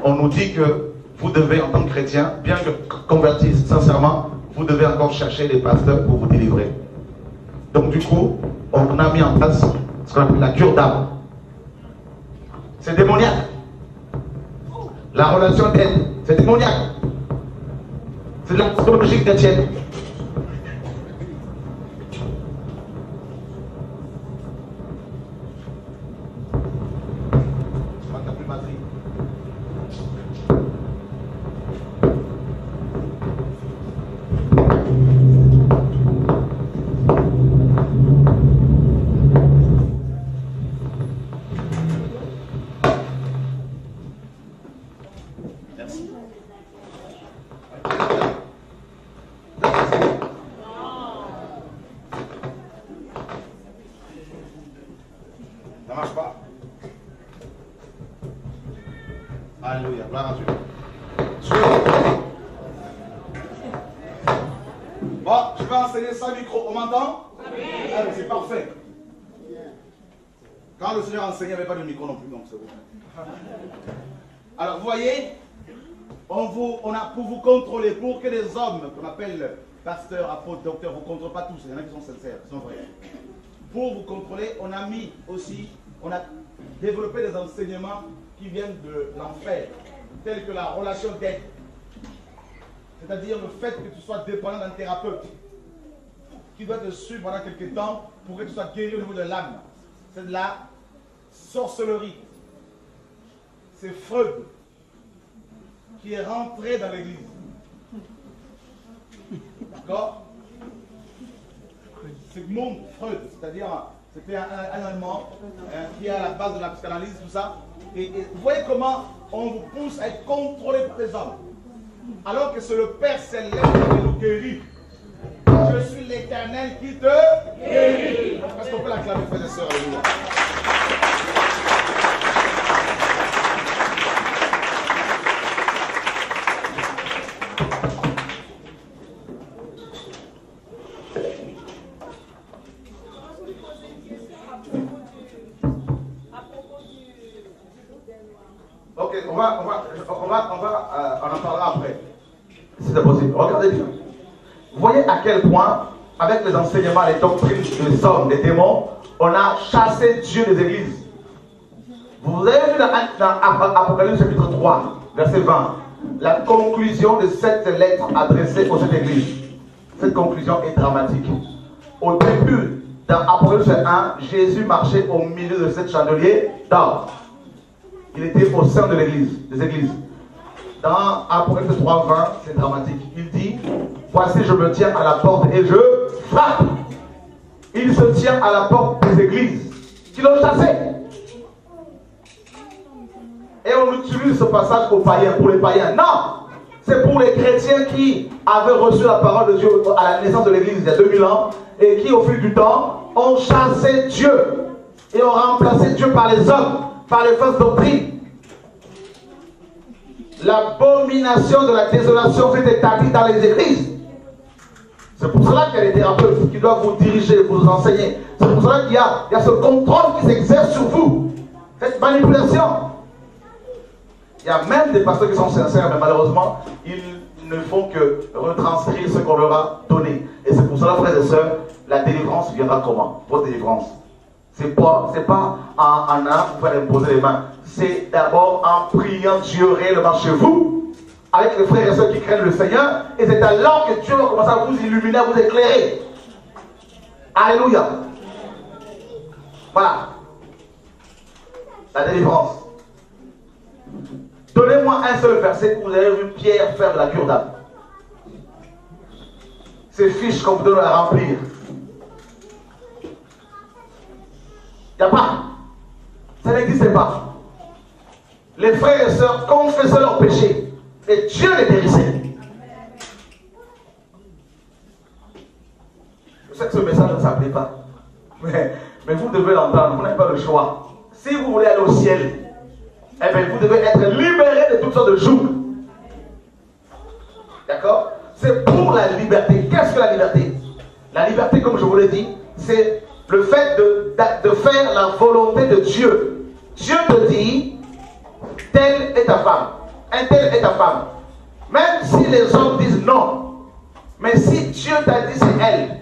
on nous dit que vous devez, en tant que chrétien, bien que convertis sincèrement, vous devez encore chercher des pasteurs pour vous délivrer. Donc du coup, on a mis en place ce qu'on appelle la cure d'âme. C'est démoniaque. La relation d'aide, c'est démoniaque. C'est de la psychologie chrétienne. Alléluia, gloire à Dieu. Bon, je vais enseigner sans micro. On m'entend? Oui. C'est parfait. Quand le Seigneur enseignait, il n'y avait pas de micro non plus, donc c'est bon. Alors, vous voyez, on a pour vous contrôler, pour que les hommes qu'on appelle pasteurs, apôtres, docteurs, vous ne contrôlez pas tous, il y en a qui sont sincères, qui sont vrais. Pour vous contrôler, on a mis aussi, on a développé des enseignements qui viennent de l'enfer, tels que la relation d'aide. C'est-à-dire le fait que tu sois dépendant d'un thérapeute qui doit te suivre pendant quelques temps pour que tu sois guéri au niveau de l'âme. C'est de la sorcellerie. C'est Freud qui est rentré dans l'église. D'accord? C'est Mund Freud, c'est-à-dire c'était un Allemand qui est à la base de la psychanalyse, tout ça. Et vous voyez comment on vous pousse à être contrôlé par les hommes. Alors que c'est le Père Céleste qui nous guérit. Je suis l'Éternel qui te guérit. Est-ce qu'on peut l'acclamer, frères et sœurs? Alléluia. Ok, on en parlera après, si c'est possible. Regardez bien. Vous voyez à quel point, avec les enseignements, les doctrines des hommes, des démons, on a chassé Dieu des églises. Vous avez vu dans Apocalypse chapitre 3, verset 20, la conclusion de cette lettre adressée aux sept églises. Cette conclusion est dramatique. Au début, dans Apocalypse 1, Jésus marchait au milieu de sept chandeliers d'or. Il était au sein de l'église, des églises. Dans Apocalypse 3, 20, c'est dramatique. Il dit, voici je me tiens à la porte et je frappe. Il se tient à la porte des églises. qui l'ont chassé. Et on utilise ce passage pour les païens. Non! C'est pour les chrétiens qui avaient reçu la parole de Dieu à la naissance de l'Église il y a 2000 ans et qui, au fil du temps, ont chassé Dieu et ont remplacé Dieu par les hommes, par les fausses doctrines. L'abomination de la désolation s'est établie dans les églises. C'est pour cela qu'il y a des thérapeutes qui doivent vous diriger, vous enseigner. C'est pour cela qu'il y a ce contrôle qui s'exerce sur vous. Cette manipulation. Il y a même des pasteurs qui sont sincères, mais malheureusement, ils ne font que retranscrire ce qu'on leur a donné. Et c'est pour cela, frères et sœurs, la délivrance viendra comment? Votre délivrance. C'est pas en allant vous faire imposer les mains. C'est d'abord en priant Dieu réellement chez vous, avec les frères et sœurs qui craignent le Seigneur, et c'est alors que Dieu va commencer à vous illuminer, à vous éclairer. Alléluia. Voilà. La délivrance. Donnez-moi un seul verset où vous avez vu Pierre faire de la cure d'âme. Ces fiches qu'on vous donne à remplir. Il n'y a pas. Ça n'existe pas. Les frères et sœurs confessaient leurs péchés. Et Dieu les guérissait. Je sais que ce message ne s'applique pas. Mais vous devez l'entendre. Vous n'avez pas le choix. Si vous voulez aller au ciel, eh bien, vous devez être libéré de toutes sortes de jougs. D'accord? C'est pour la liberté. Qu'est-ce que la liberté? La liberté, comme je vous l'ai dit, c'est le fait de faire la volonté de Dieu. Dieu te dit, telle est ta femme, un tel est ta femme. Même si les hommes disent non, mais si Dieu t'a dit c'est elle,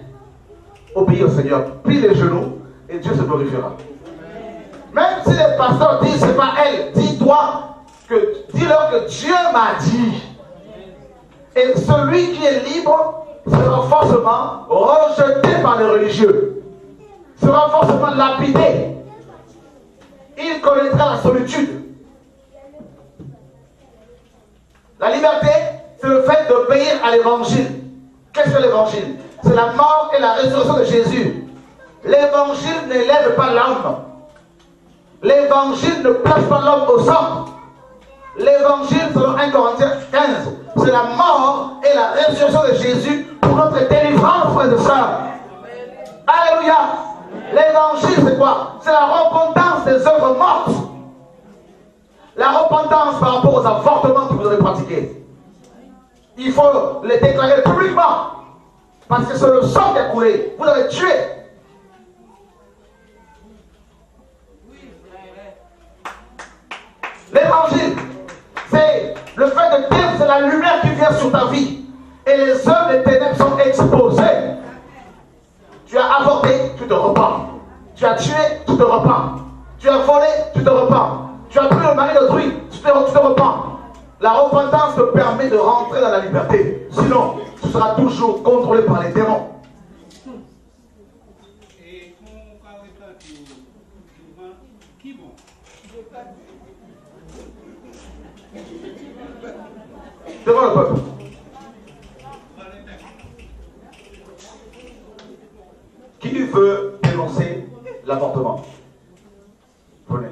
obéis au Seigneur, plie les genoux et Dieu se glorifiera. Même si les pasteurs disent c'est pas elle, dis-leur que Dieu m'a dit. Et celui qui est libre sera forcément rejeté par les religieux, sera forcément lapidé. Il connaîtra la solitude. La liberté, c'est le fait d'obéir à l'évangile. Qu'est-ce que l'évangile? C'est la mort et la résurrection de Jésus. L'évangile n'élève pas l'homme. L'évangile ne place pas l'homme au centre. L'évangile, selon 1 Corinthiens 15, c'est la mort et la résurrection de Jésus pour notre délivrance, frères et sœurs. Alléluia. L'évangile, c'est quoi? C'est la repentance des œuvres mortes. La repentance par rapport aux avortements que vous avez pratiqués. Il faut les déclarer publiquement. Parce que c'est le sang qui a coulé. Vous l'avez tué. L'évangile, c'est le fait de dire que c'est la lumière qui vient sur ta vie. Et les œuvres des ténèbres sont exposées. Tu as avorté, tu te repens. Tu as tué, tu te repens. Tu as volé, tu te repens. Tu as pris le mari d'autrui, tu te repens. La repentance te permet de rentrer dans la liberté. Sinon, tu seras toujours contrôlé par les démons. Devant le peuple. Qui veut dénoncer l'avortement? Venez.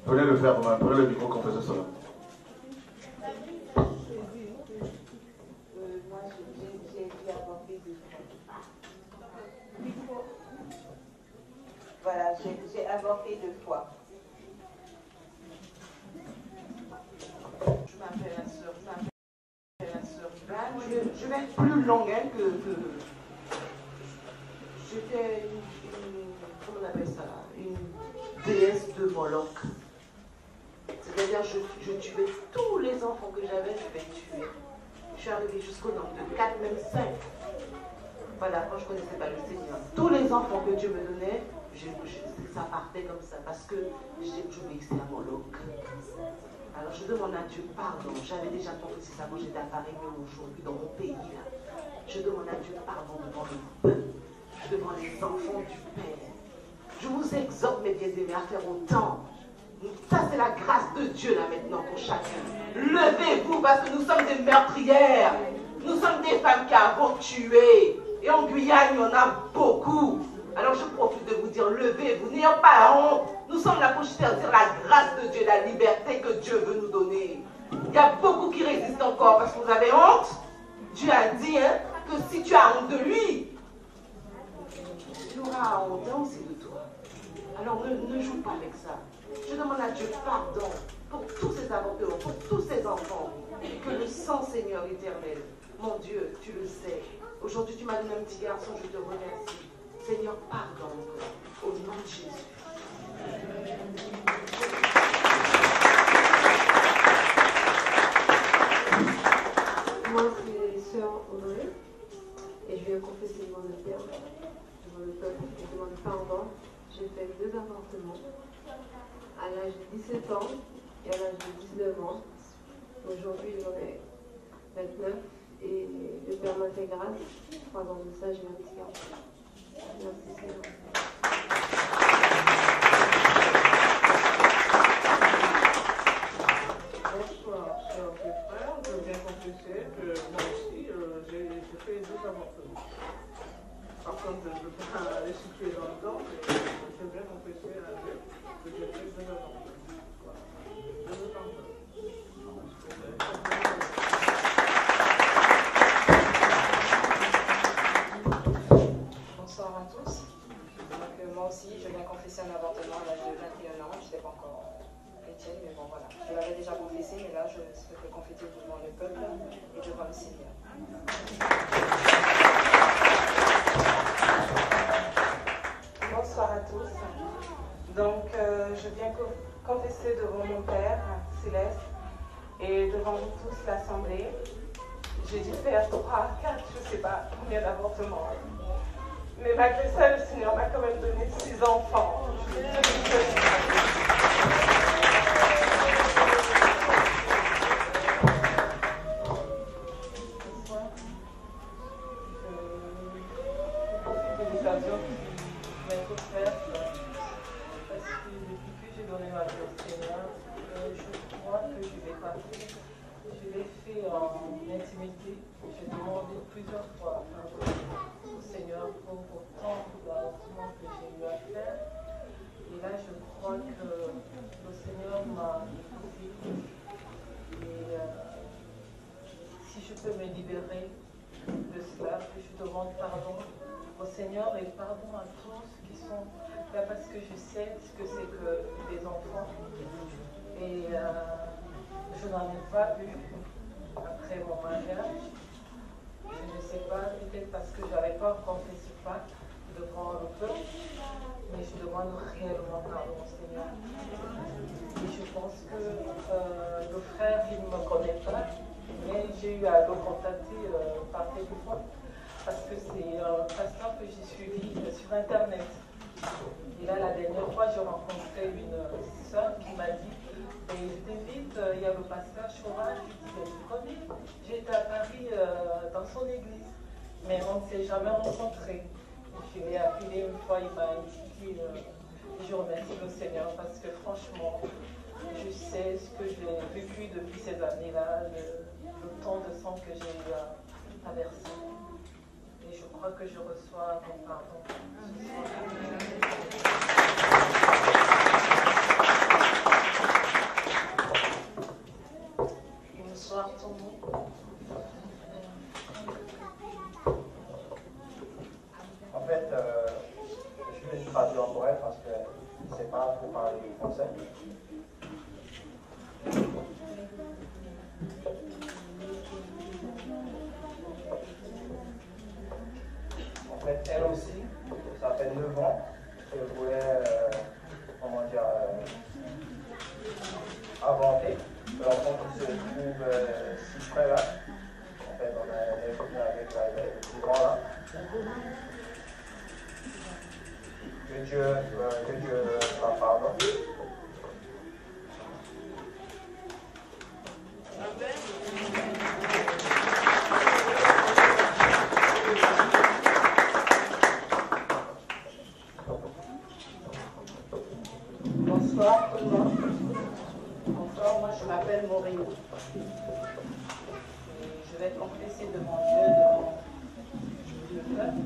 Venez le faire vous-même. Prenez le micro qu'on faisait cela. Moi, j'ai été avortée 2 fois. Voilà, j'ai avorté 2 fois. Je m'appelle la sœur. Je vais être plus longue que... J'étais comment on appelle ça? Une déesse de Moloch. C'est-à-dire, je tuais tous les enfants que j'avais, je les tuais. Je suis arrivée jusqu'au nombre de 4, même 5. Voilà, quand je ne connaissais pas le Seigneur. Tous les enfants que Dieu me donnait, ça partait comme ça, parce que j'obéissais à Moloch. Alors je demande à Dieu pardon. J'avais déjà confessé ça quand j'étais à Paris, mais aujourd'hui dans mon pays, là, je demande à Dieu pardon devant le peuple, devant les enfants du Père. Je vous exhorte, mes bien-aimés, à faire autant. Ça, c'est la grâce de Dieu, là, maintenant, pour chacun. Levez-vous, parce que nous sommes des meurtrières. Nous sommes des femmes qui avons tué. Et en Guyane, il y en a beaucoup. Alors je profite de vous dire, levez-vous, n'ayez pas honte. Nous sommes là pour faire dire la grâce de Dieu, la liberté que Dieu veut nous donner. Il y a beaucoup qui résistent encore parce que vous avez honte. Dieu a dit que si tu as honte de lui, tu auras honte aussi de toi. Alors ne joue pas avec ça. Je demande à Dieu pardon pour tous ces avortements, pour tous ces enfants. Que le sang, Seigneur éternel, mon Dieu, tu le sais. Aujourd'hui, tu m'as donné un petit garçon, je te remercie. Seigneur, pardon au nom de Jésus. Moi, c'est Sœur Audrey, et je viens confesser devant le Père, devant le peuple, et je demande pardon. J'ai fait 2 avortements, à l'âge de 17 ans et à l'âge de 19 ans. Aujourd'hui, j'en ai 29, et le Père m'a fait grâce. 3 ans de ça, j'ai un petit garçon. Merci Seigneur. Bonsoir, chers frères. Je viens confesser que moi aussi, j'ai fait 2 avortements. Par contre, je ne peux pas les situer dans le temps, mais je viens confesser à Dieu que j'ai fait 2 avortements. Voilà. Je me pardonne. Bonsoir à tous. Donc, moi aussi, je viens confesser un avortement à l'âge de 21 ans. Je n'étais pas encore chrétienne, mais bon voilà. Je l'avais déjà confessé, mais là, je souhaite le confesser devant le peuple et devant le Seigneur. Bonsoir à tous. Donc, je viens confesser devant mon Père céleste et devant vous tous l'Assemblée. J'ai dû faire 3, 4, je ne sais pas combien d'avortements. Mais malgré ça, le Seigneur m'a quand même donné 6 enfants. Je veux dire j'ai demandé plusieurs fois au Seigneur pour autant d'avortements que j'ai eu à faire. Et là, je crois que le Seigneur m'a écouté. Et si je peux me libérer de cela, que je demande pardon au Seigneur et pardon à tous qui sont là parce que je sais ce que c'est que des enfants. Et je n'en ai pas eu après mon mariage. Je ne sais pas, peut-être parce que je n'avais pas encore fait ce pacte devant le peuple, mais je demande réellement pardon au Seigneur. Et je pense que le frère, il ne me connaît pas, mais j'ai eu à le contacter par téléphone, parce que c'est un pasteur que j'ai suivi sur Internet. Et là, la dernière fois, j'ai rencontré une soeur qui m'a dit, et je t'invite, il y a le pasteur Chora, je dis, je connais, j'étais à Paris dans son église, mais on ne s'est jamais rencontrés. Je l'ai appelé une fois, il m'a dit, je remercie le Seigneur parce que franchement, je sais ce que j'ai vécu depuis ces années-là, le temps de sang que j'ai eu à verser. Et je crois que je reçois mon pardon ce soir. Bonsoir tout le monde. En fait, je vais traduire pour elle parce que c'est pas pour parler français. En fait, elle aussi, ça fait 9 ans qu'elle voulait, comment dire, inventer l'enfant qui se trouve si près là. En fait, on est venu avec le plus grand là. Que Dieu la pardonne. Bonsoir tout le monde. Bonsoir, moi je m'appelle Maureen. Je vais confesser devant Dieu, devant le peuple.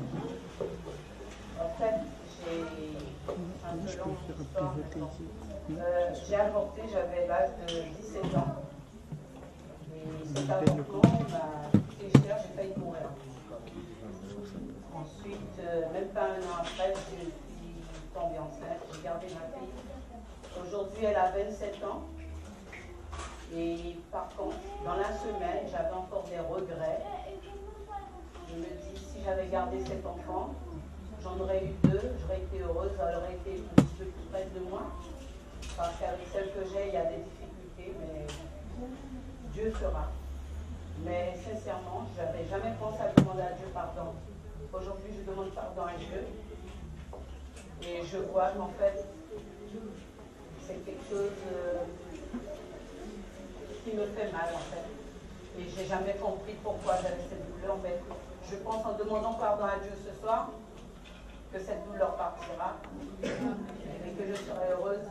En fait, J'ai avorté, j'avais l'âge de 17 ans. Et cet avortement m'a coûté cher, j'ai failli mourir. Ensuite, même pas un an après, je suis tombée enceinte, j'ai gardé ma fille. Aujourd'hui, elle a 27 ans. Et par contre, dans la semaine, j'avais encore des regrets. Je me dis, si j'avais gardé cet enfant, j'en aurais eu 2, j'aurais été heureuse, elle aurait été un petit peu plus près de moi. Parce qu'avec celle que j'ai, il y a des difficultés, mais Dieu fera. Mais sincèrement, je n'avais jamais pensé à demander à Dieu pardon. Aujourd'hui, je demande pardon à Dieu. Et je vois qu'en fait, c'est quelque chose qui me fait mal en fait. Et je n'ai jamais compris pourquoi j'avais cette douleur. Mais je pense en demandant pardon à Dieu ce soir, que cette douleur partira et que je serai heureuse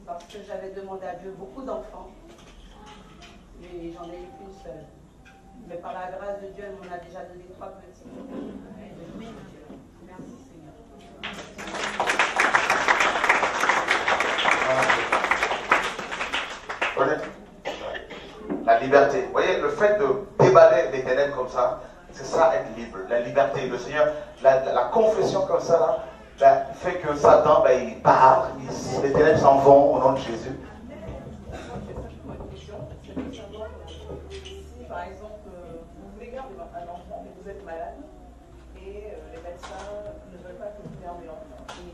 parce que j'avais demandé à Dieu beaucoup d'enfants. Et j'en ai eu qu'une seule. Mais par la grâce de Dieu, elle m'en a déjà donné 3 petits. Merci Seigneur. La liberté. Vous voyez, le fait de déballer les ténèbres comme ça, c'est ça être libre. La liberté. Le Seigneur, la confession comme ça, là, fait que Satan, il part, les ténèbres s'en vont au nom de Jésus. Si par exemple, vous voulez garder un enfant, mais vous êtes malade, et les médecins ne veulent pas que vous gardiez l'enfant, et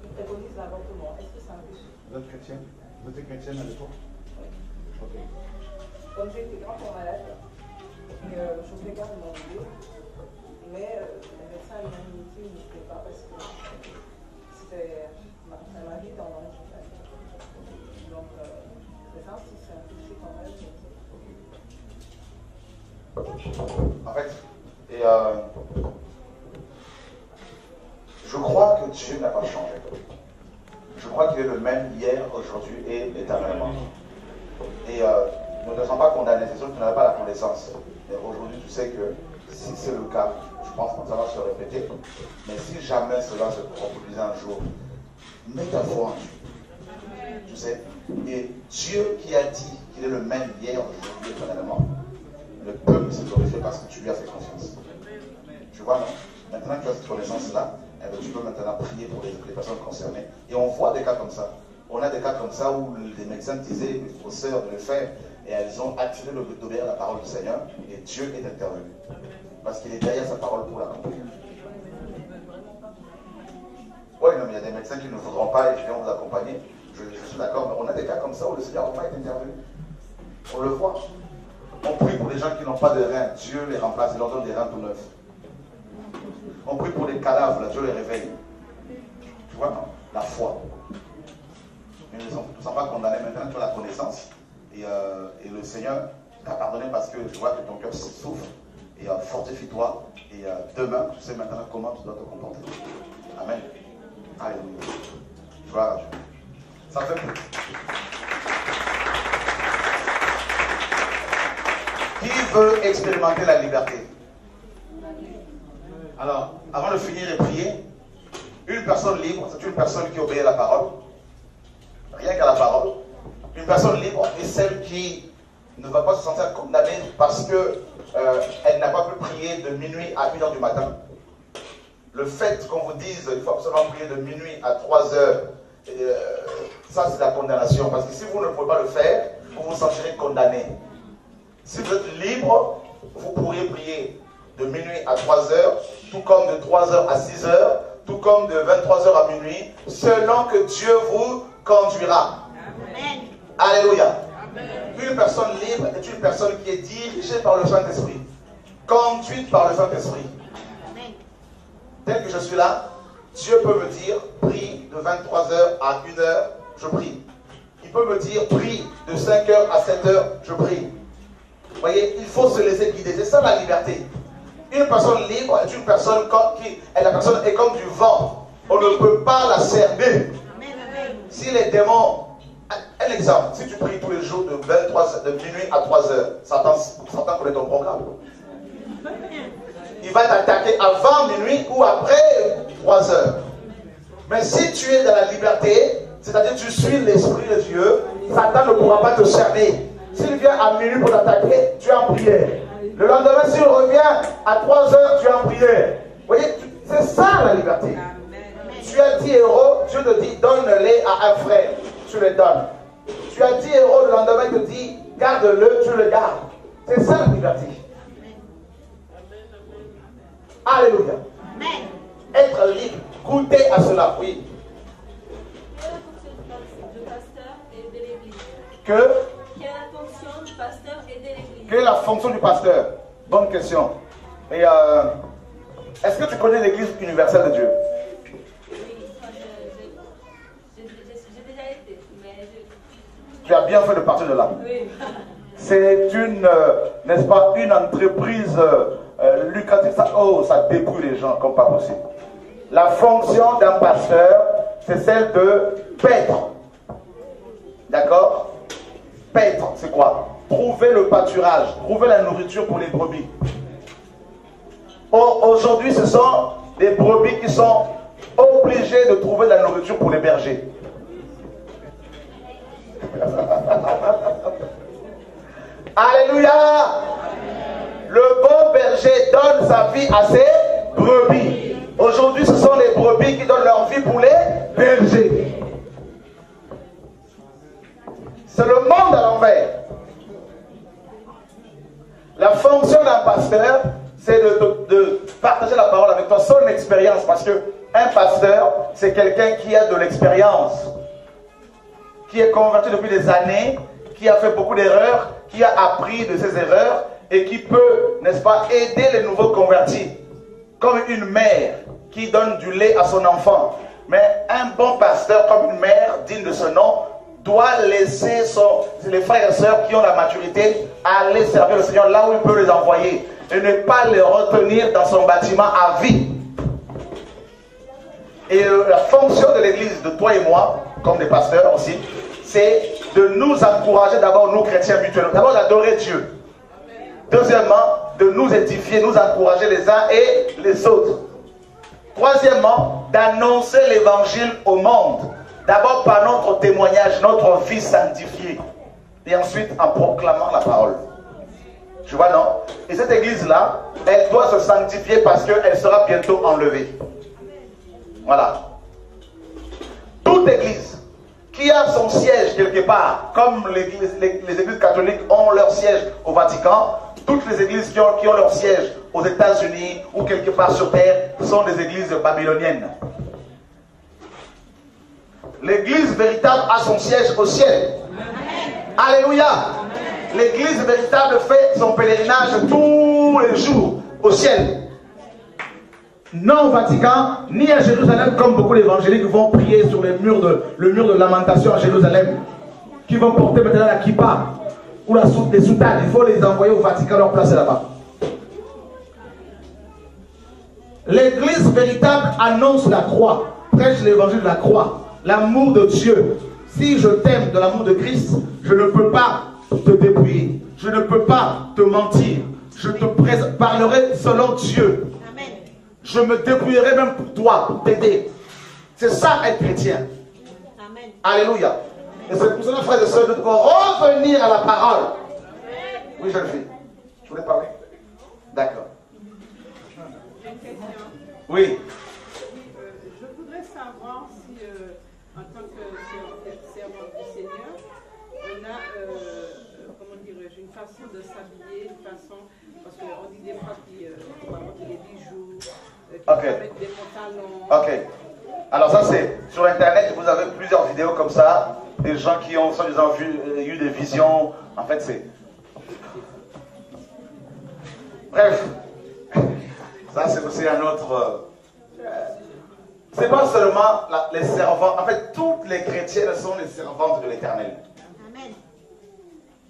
ils préconisent l'avortement, est-ce que c'est un péché? Vous êtes chrétien? Vous étiez chrétienne à l'époque? Oui. Ok. Comme j'ai été gravement malade, et je voulais garder mon bébé, mais les médecins m'ont dit que je ne pouvais pas parce que c'était ma vie dans l'ange. Donc, les gens, si c'est un péché quand même. En fait, je crois que Dieu n'a pas changé. Je crois qu'il est le même hier, aujourd'hui et éternellement. Et nous ne sommes pas condamnés, c'est sûr que tu n'avais pas la connaissance. Et aujourd'hui, tu sais que si c'est le cas, je pense que ça va se répéter. Mais si jamais cela se reproduisait un jour, mets ta foi en Dieu. Tu sais. Et Dieu qui a dit qu'il est le même hier, aujourd'hui et éternellement, ne peut se glorifier parce que tu lui as fait confiance. Tu vois, non? Maintenant que tu as cette connaissance-là, tu peux maintenant prier pour les personnes concernées. Et on voit des cas comme ça. On a des cas comme ça où les médecins disaient aux sœurs de le faire et elles ont attiré d'obéir à la parole du Seigneur et Dieu est intervenu. Parce qu'il est derrière sa parole pour l'accomplir. Oui, non, mais il y a des médecins qui ne voudront pas et qui vont vous accompagner. Je suis d'accord, mais on a des cas comme ça où le Seigneur n'a pas été intervenu. On le voit. On prie pour les gens qui n'ont pas de reins. Dieu les remplace, il leur donne des reins tout neufs. On prie pour les cadavres, là, Dieu les réveille. Tu vois, non? La foi. Mais nous ne sommes pas condamnés. Maintenant, tu as la connaissance. Et le Seigneur t'a pardonné parce que je vois que ton cœur souffre. Et fortifie-toi. Et demain, tu sais maintenant comment tu dois te comporter. Amen. Alléluia. Gloire à Dieu. Ça fait plaisir. Qui veut expérimenter la liberté? Alors, avant de finir et prier, une personne libre, c'est une personne qui obéit à la parole. Rien qu'à la parole. Une personne libre est celle qui ne va pas se sentir condamnée parce qu'elle n'a pas pu prier de minuit à 1h du matin. Le fait qu'on vous dise qu'il faut absolument prier de minuit à 3h, ça c'est la condamnation. Parce que si vous ne pouvez pas le faire, vous vous sentirez condamné. Si vous êtes libre, vous pourriez prier de minuit à 3h, tout comme de 3h à 6h, tout comme de 23h à minuit, selon que Dieu vous conduira. Amen. Alléluia. Amen. Une personne libre est une personne qui est dirigée par le Saint-Esprit, conduite par le Saint-Esprit. Tel que je suis là, Dieu peut me dire, prie de 23h à 1h, je prie. Il peut me dire, prie de 5h à 7h, je prie. Vous voyez, il faut se laisser guider. C'est ça la liberté. Une personne libre est une personne la personne est comme du vent. On ne peut pas la cerner. Si les démons, un exemple, si tu pries tous les jours de minuit à 3h, Satan connaît ton programme. Il va t'attaquer avant minuit ou après 3h. Mais si tu es dans la liberté, c'est-à-dire tu suis l'Esprit de Dieu, Satan ne pourra pas te cerner. S'il vient à minuit pour t'attaquer, tu es en prière. Le lendemain, s'il revient à 3 heures, tu es en prière. Vous voyez, c'est ça la liberté. Tu as 10 euros, Dieu te dit donne-les à un frère, tu les donnes. Tu as 10 euros, le lendemain, il te dit garde-le, tu le gardes. C'est ça la liberté. Alléluia. Être libre, goûter à cela, oui. Quelle est la fonction du pasteur et de l'église? Quelle est la fonction du pasteur? Bonne question. Et est-ce que tu connais l'église universelle de Dieu? Oui, j'ai déjà été, mais Tu as bien fait de partir de là. oui. C'est une, n'est-ce pas, une entreprise lucrative. Ça dépouille les gens comme pas possible. La fonction d'un pasteur, c'est celle de paître. D'accord? Paître, c'est quoi? Trouver le pâturage, trouver la nourriture pour les brebis. Or, aujourd'hui, ce sont des brebis qui sont obligés de trouver de la nourriture pour les bergers. Alléluia! Le bon berger donne sa vie à ses brebis. Aujourd'hui, ce sont les brebis qui donnent leur vie pour les bergers. C'est le monde à l'envers. La fonction d'un pasteur, c'est de partager la parole avec toi, son expérience, parce que un pasteur, c'est quelqu'un qui a de l'expérience, qui est converti depuis des années, qui a fait beaucoup d'erreurs, qui a appris de ses erreurs et qui peut, n'est-ce pas, aider les nouveaux convertis, comme une mère qui donne du lait à son enfant. Mais un bon pasteur, comme une mère digne de ce nom, doit laisser les frères et sœurs qui ont la maturité aller servir le Seigneur là où il peut les envoyer et ne pas les retenir dans son bâtiment à vie. Et la fonction de l'église, de toi et moi, comme des pasteurs aussi, c'est de nous encourager d'abord, nous chrétiens mutuellement, d'abord d'adorer Dieu. Deuxièmement, de nous édifier, nous encourager les uns et les autres. Troisièmement, d'annoncer l'évangile au monde. D'abord par notre témoignage, notre vie sanctifiée. Et ensuite en proclamant la parole. Tu vois, non? Et cette église-là, elle doit se sanctifier parce qu'elle sera bientôt enlevée. Voilà. Toute église qui a son siège quelque part, comme les églises catholiques ont leur siège au Vatican, toutes les églises qui ont leur siège aux États-Unis ou quelque part sur terre sont des églises babyloniennes. L'église véritable a son siège au ciel. Alléluia. L'église véritable fait son pèlerinage tous les jours au ciel. Non au Vatican, ni à Jérusalem, comme beaucoup d'évangéliques vont prier sur le mur de lamentation à Jérusalem, qui vont porter maintenant la kippa ou les soutanes. Il faut les envoyer au Vatican, leur placer là-bas. L'église véritable annonce la croix, prêche l'évangile de la croix, l'amour de Dieu. Si je t'aime de l'amour de Christ, je ne peux pas te dépouiller, je ne peux pas te mentir, je te parlerai selon Dieu. Je me dépouillerai même pour toi, pour t'aider. C'est ça être chrétien. Amen. Alléluia. Et c'est pour cela, frères et sœurs, de revenir à la parole. Oui, jeune fille. Tu voulais parler? D'accord. Oui. Je voudrais savoir si, en tant que servant du Seigneur, on a, comment dirais-je, une façon de s'habiller, une façon, parce qu'on dit des fois qu'on va mettre des bijoux, qu'on va mettre des pantalons. Ok. Alors ça c'est, sur internet vous avez plusieurs vidéos comme ça, des gens qui ont soi-disant eu des visions, en fait c'est... Bref, ça c'est aussi un autre... c'est pas seulement les servants, en fait toutes les chrétiennes sont les servantes de l'Éternel.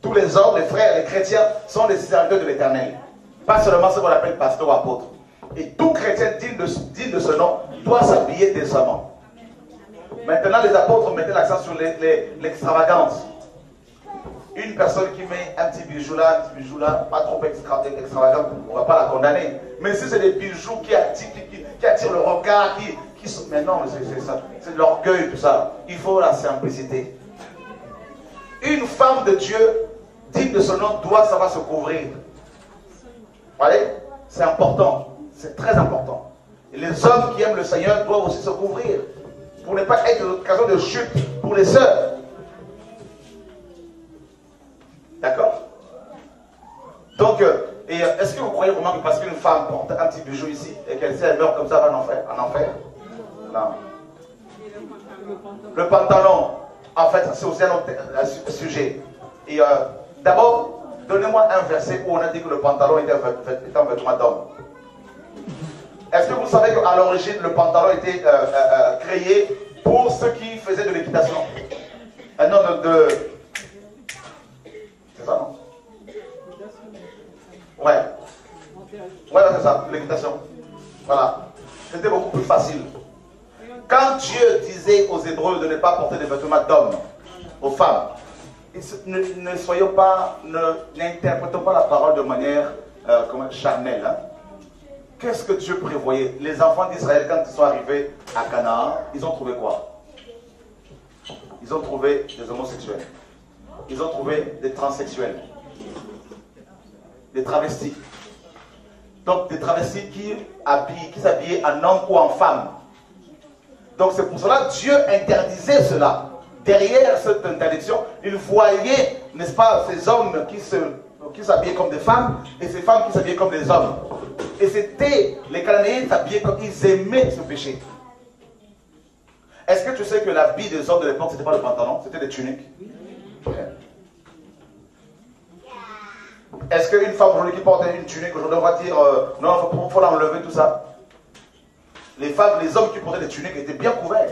Tous les hommes, les frères, les chrétiens sont des serviteurs de l'Éternel. Pas seulement ce qu'on appelle pasteur ou apôtre. Et tout chrétien digne de ce nom doit s'habiller décemment. Maintenant les apôtres mettaient l'accent sur l'extravagance. Une personne qui met un petit bijou là, pas trop extravagant, on ne va pas la condamner. Mais si c'est des bijoux qui attirent le regard, mais non, c'est de l'orgueil, tout ça. Il faut la simplicité. Une femme de Dieu, digne de son nom, doit savoir se couvrir. Vous voyez? C'est important. C'est très important. Et les hommes qui aiment le Seigneur doivent aussi se couvrir. Pour ne pas être l'occasion de chute pour les sœurs. D'accord? Donc, est-ce que vous croyez vraiment que parce qu'une femme porte un petit bijou ici et qu'elle sait, elle meurt comme ça, va en enfer? Non. Le pantalon, en fait, c'est aussi un autre sujet. Et d'abord, donnez-moi un verset où on a dit que le pantalon était un vêtement d'homme. Est-ce que vous savez qu'à l'origine, le pantalon était créé pour ceux qui faisaient de l'équitation? Non, c'est ça, non? Ouais, c'est ça, l'équitation. Voilà. C'était beaucoup plus facile. Quand Dieu disait aux Hébreux de ne pas porter des vêtements d'hommes aux femmes, n'interprétons pas la parole de manière charnelle. Hein? Qu'est-ce que Dieu prévoyait? Les enfants d'Israël, quand ils sont arrivés à Canaan, ils ont trouvé quoi? Ils ont trouvé des homosexuels. Ils ont trouvé des transsexuels. Des travestis. Donc des travestis qui s'habillaient en homme ou en femme. Donc c'est pour cela que Dieu interdisait cela. Derrière cette interdiction, il voyait, n'est-ce pas, ces hommes qui s'habillaient comme des femmes et ces femmes qui s'habillaient comme des hommes. Et c'était, les Cananéens s'habillaient comme ils aimaient ce péché. Est-ce que tu sais que l'habit des hommes de l'époque, ce n'était pas le pantalon, c'était des tuniques? Est-ce qu'une femme aujourd'hui qui porte une tunique, aujourd'hui on va dire, non, il faut l'enlever, tout ça? Les femmes, les hommes qui portaient des tuniques étaient bien couverts.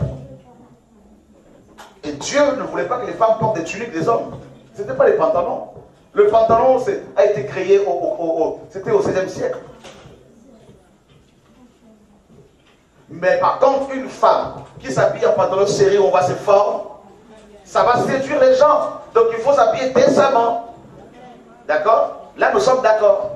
Et Dieu ne voulait pas que les femmes portent des tuniques des hommes. Ce n'était pas les pantalons. Le pantalon a été créé c'était au XVIe siècle. Mais par contre, une femme qui s'habille en pantalon serré, on voit ses formes, ça va séduire les gens. Donc il faut s'habiller décemment. D'accord? Là, nous sommes d'accord.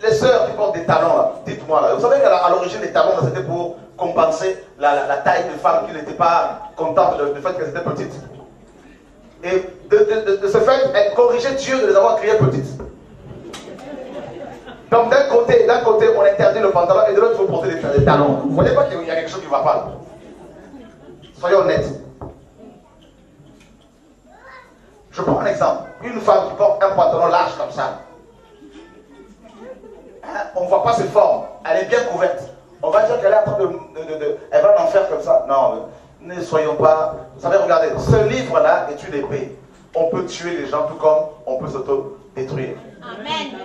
Les sœurs qui portent des talons, là, dites-moi, là, vous savez qu'à l'origine, les talons, c'était pour compenser la taille des femmes qui n'étaient pas contentes du fait qu'elles étaient petites. Et de ce fait, elles corrigeaient Dieu de les avoir créées petites. Donc d'un côté, on interdit le pantalon et de l'autre, il faut porter des talons. Vous ne voyez pas qu'il y a quelque chose qui ne va pas là? Soyons honnêtes. Je prends un exemple. Une femme qui porte un pantalon large comme ça, on ne voit pas ses formes. Elle est bien couverte. On va dire qu'elle est en train elle va en faire comme ça. Non, ne soyons pas... Vous savez, regardez, ce livre-là est une épée. On peut tuer les gens tout comme on peut s'auto-détruire. Amen.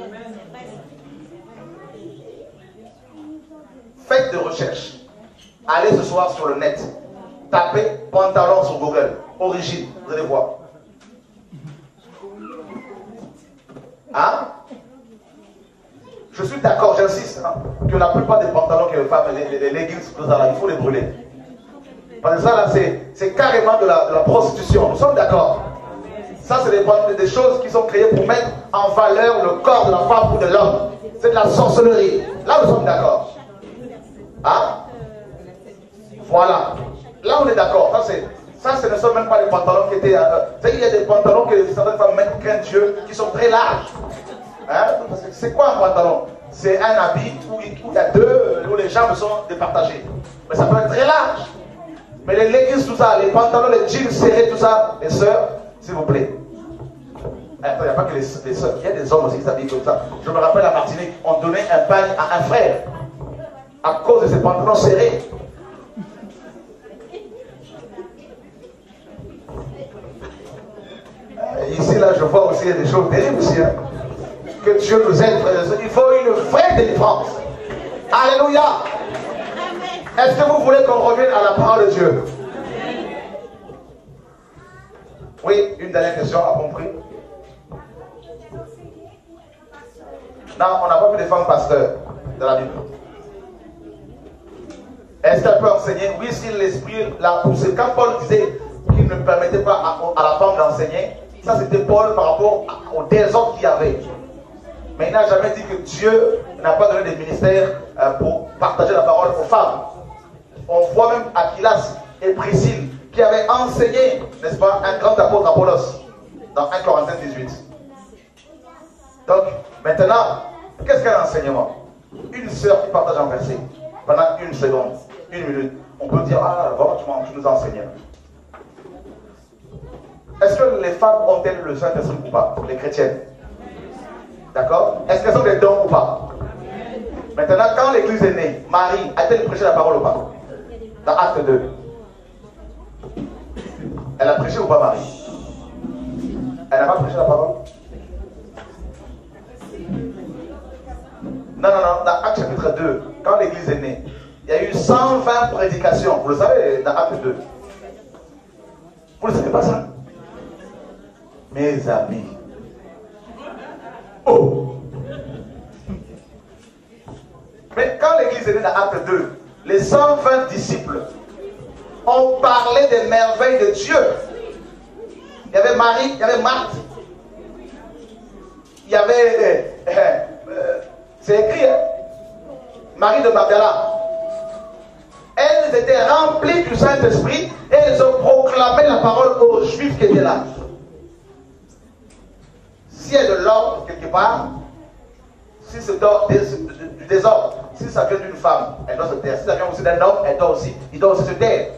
Faites des recherches. Allez ce soir sur le net. Tapez pantalon sur Google. Origine, vous allez voir. Hein? Je suis d'accord, j'insiste, hein, que la plupart des pantalons que les femmes, les leggings, tout ça, là, il faut les brûler. Parce que ça, là, c'est carrément de la prostitution. Nous sommes d'accord. Ça, c'est des choses qui sont créées pour mettre en valeur le corps de la femme ou de l'homme. C'est de la sorcellerie. Là, nous sommes d'accord. Hein? Voilà. Là, on est d'accord. Ça, ce ne sont même pas les pantalons qui étaient... il y a des pantalons que certaines femmes mettent, qu'un Dieu, qui sont très larges. Hein? C'est quoi un pantalon? C'est un habit où il y a où les jambes sont départagées. Mais ça peut être très large. Mais les leggings, tout ça, les pantalons, les jeans serrés, tout ça, les sœurs, s'il vous plaît. Il n'y a pas que les sœurs, il y a des hommes aussi qui s'habillent comme ça. Je me rappelle à Martinique, on donnait un bagne à un frère à cause de ses pantalons serrés. Ici, là, je vois aussi des choses terribles aussi. Hein. Que Dieu nous aide. Il faut une vraie délivrance. Alléluia. Est-ce que vous voulez qu'on revienne à la parole de Dieu? Oui, une dernière question, à compris. Non, on n'a pas vu de femmes pasteurs dans la Bible. Est-ce qu'elle peut enseigner? Oui, si l'esprit l'a poussé. Quand Paul disait qu'il ne permettait pas à la femme d'enseigner, ça c'était Paul par rapport au désordre qu'il y avait. Mais il n'a jamais dit que Dieu n'a pas donné des ministères pour partager la parole aux femmes. On voit même Aquilas et Priscille qui avaient enseigné, n'est-ce pas, un grand apôtre Apollos dans 1 Corinthiens 18. Donc, maintenant, qu'est-ce qu'un enseignement? Une sœur qui partage un verset pendant une seconde, une minute. On peut dire, ah, vraiment, tu nous as enseigné. Est-ce que les femmes ont-elles le Saint-Esprit ou pas? Les chrétiennes. D'accord? Est-ce qu'elles ont des dons ou pas? Maintenant, quand l'église est née, Marie a-t-elle prêché la parole ou pas? Dans Acte 2. Elle a prêché ou pas, Marie? Elle n'a pas prêché la parole? Non, dans Acte chapitre 2, quand l'église est née, il y a eu 120 prédications. Vous le savez, dans Acte 2. Vous ne savez pas ça? Mes amis. Oh! Mais quand l'église est née dans Acte 2, les 120 disciples ont parlé des merveilles de Dieu. Il y avait Marie, il y avait Marthe, il y avait, c'est écrit, hein? Marie de Magdala. Elles étaient remplies du Saint-Esprit et elles ont proclamé la parole aux Juifs qui étaient là. S'il y a de l'ordre quelque part, si c'est du désordre, si ça vient d'une femme, elle doit se taire. Si ça vient aussi d'un homme, il doit aussi se taire.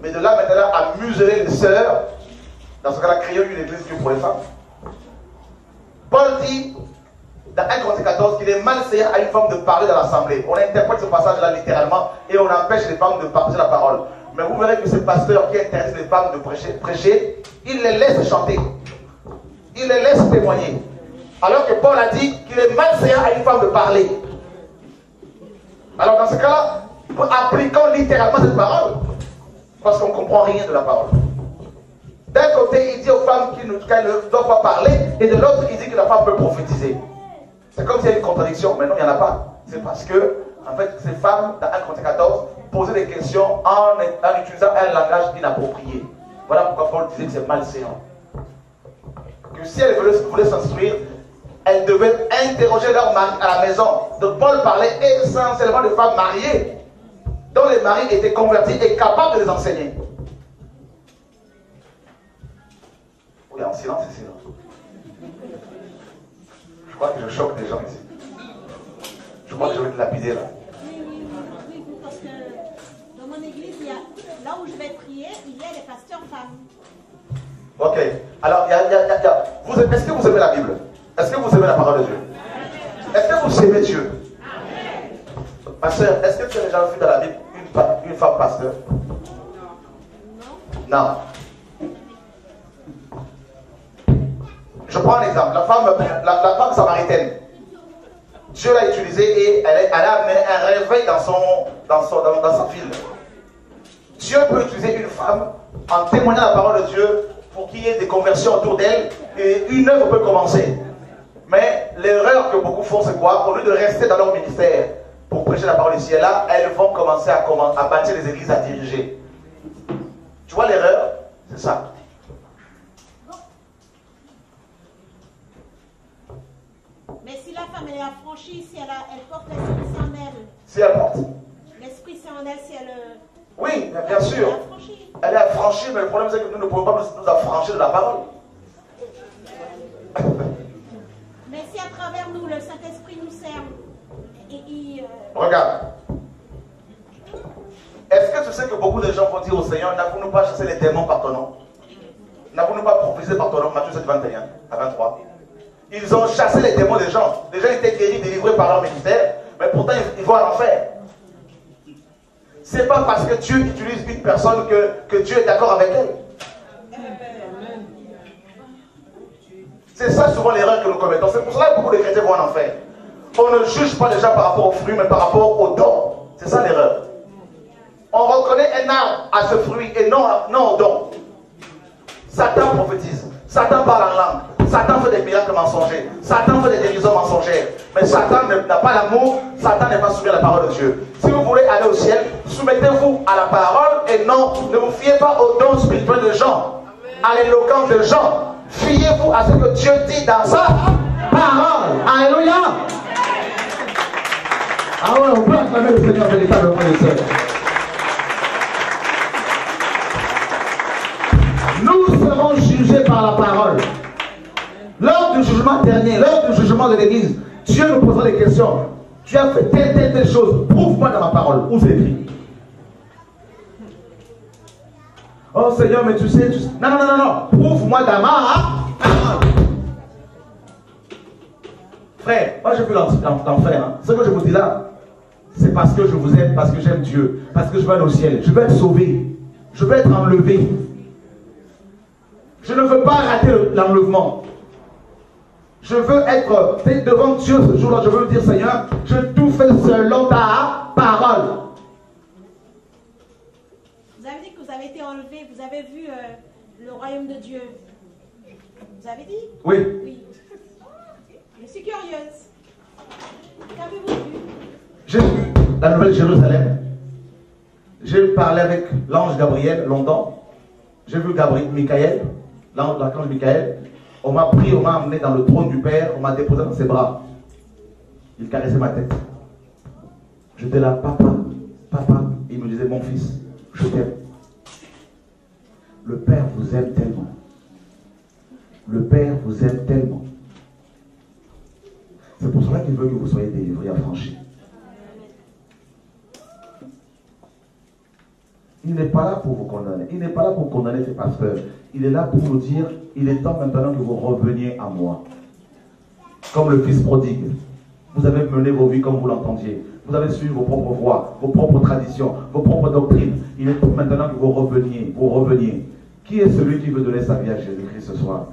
Mais de là maintenant à museler les sœurs, dans ce cas-là, créer une église que pour les femmes. Paul dit dans 1 Corinthiens 14 qu'il est malséant à une femme de parler dans l'assemblée. On interprète ce passage-là littéralement et on empêche les femmes de partager la parole. Mais vous verrez que ce pasteur qui interdit les femmes de prêcher, il les laisse chanter. Il les laisse témoigner. Alors que Paul a dit qu'il est malséant à une femme de parler. Alors dans ce cas-là, appliquons littéralement cette parole. Parce qu'on ne comprend rien de la parole. D'un côté, il dit aux femmes qu'elles ne doivent pas parler, et de l'autre, il dit que la femme peut prophétiser. C'est comme s'il y a une contradiction, mais non, il n'y en a pas. C'est parce que, en fait, ces femmes, dans 1 Corinthiens 14, posaient des questions en utilisant un langage inapproprié. Voilà pourquoi Paul disait que c'est malséant. Que si elles voulaient s'instruire, elles devaient interroger leur mari à la maison. Donc Paul parlait essentiellement de femmes mariées, dont les maris étaient convertis et capables de les enseigner. Oui, en silence ici. Je crois que je choque les gens ici. Je crois que je vais te lapider là. Oui, parce que dans mon église, là où je vais prier, il y a les pasteurs femmes. Ok. Alors, est-ce que vous aimez la Bible? Est-ce que vous aimez la parole de Dieu? Est-ce que vous aimez Dieu? Ma soeur, est-ce que tu as déjà vu dans la Bible une femme pasteur? Non. Je prends un exemple. La femme samaritaine. Dieu l'a utilisée et elle a amené un réveil dans sa ville. Dieu peut utiliser une femme en témoignant la parole de Dieu pour qu'il y ait des conversions autour d'elle et une œuvre peut commencer. Mais l'erreur que beaucoup font, c'est quoi? Au lieu de rester dans leur ministère pour prêcher la parole ici et là, elles vont commencer à bâtir les églises, à diriger. Tu vois l'erreur? C'est ça. Mais si la femme elle est affranchie, si elle porte l'Esprit Saint en elle. Si elle porte. L'Esprit Saint en elle, si elle. Oui, bien sûr. Elle est affranchie, mais le problème c'est que nous ne pouvons pas nous affranchir de la parole. Mais si à travers nous, le Saint-Esprit nous sert. Regarde. Est-ce que tu sais que beaucoup de gens vont dire au Seigneur, n'avons-nous pas chassé les démons par ton nom? N'avons-nous pas prophétisé par ton nom? Matthieu 7, 21 à 23. Ils ont chassé les démons des gens. Les gens étaient guéris, délivrés par leur ministère, mais pourtant ils vont à l'enfer. C'est pas parce que Dieu utilise une personne que Dieu est d'accord avec elle. C'est ça souvent l'erreur que nous commettons. C'est pour cela que beaucoup de chrétiens vont en enfer. On ne juge pas les gens par rapport aux fruits, mais par rapport aux dons. C'est ça l'erreur. On reconnaît un arbre à ce fruit et non au don. Satan prophétise. Satan parle en langue. Satan fait des miracles mensongers. Satan fait des guérisons mensongères. Mais Satan n'a pas l'amour. Satan n'est pas soumis à la parole de Dieu. Si vous voulez aller au ciel, soumettez-vous à la parole et non, ne vous fiez pas aux dons spirituels de gens, à l'éloquence de gens. Fiez-vous à ce que Dieu dit dans sa parole. Alléluia. Ah ouais, on peut acclamer le Seigneur véritablement, les sœurs. Nous serons jugés par la parole. Lors du jugement dernier, lors du jugement de l'Église, Dieu nous posera des questions. Tu as fait telle chose. Prouve-moi dans ma parole. Où c'est écrit? Oh Seigneur, mais tu sais. Non. Prouve-moi dans ma parole. Frère, moi je veux l'enfer. Hein. Ce que je vous dis là, c'est parce que je vous aime, parce que j'aime Dieu, parce que je veux aller au ciel. Je veux être sauvé. Je veux être enlevé. Je ne veux pas rater l'enlèvement. Je veux être devant Dieu ce jour-là. Je veux dire, Seigneur, je tout fais selon ta parole. Vous avez dit que vous avez été enlevé. Vous avez vu le royaume de Dieu. Vous avez dit? Oui. Je suis curieuse. Qu'avez-vous vu? J'ai vu la Nouvelle Jérusalem. J'ai parlé avec l'ange Gabriel longtemps. J'ai vu Michael, l'archange Michael. On m'a pris, on m'a amené dans le trône du Père, on m'a déposé dans ses bras. Il caressait ma tête. J'étais là, papa. Il me disait, mon fils, je t'aime. Le Père vous aime tellement. Le Père vous aime tellement. C'est pour cela qu'il veut que vous soyez délivrés et affranchis. Il n'est pas là pour vous condamner. Il n'est pas là pour condamner ses pasteurs. Il est là pour nous dire, il est temps maintenant que vous reveniez à moi. Comme le fils prodigue. Vous avez mené vos vies comme vous l'entendiez. Vous avez suivi vos propres voies, vos propres traditions, vos propres doctrines. Il est temps maintenant que vous reveniez. Qui est celui qui veut donner sa vie à Jésus-Christ ce soir?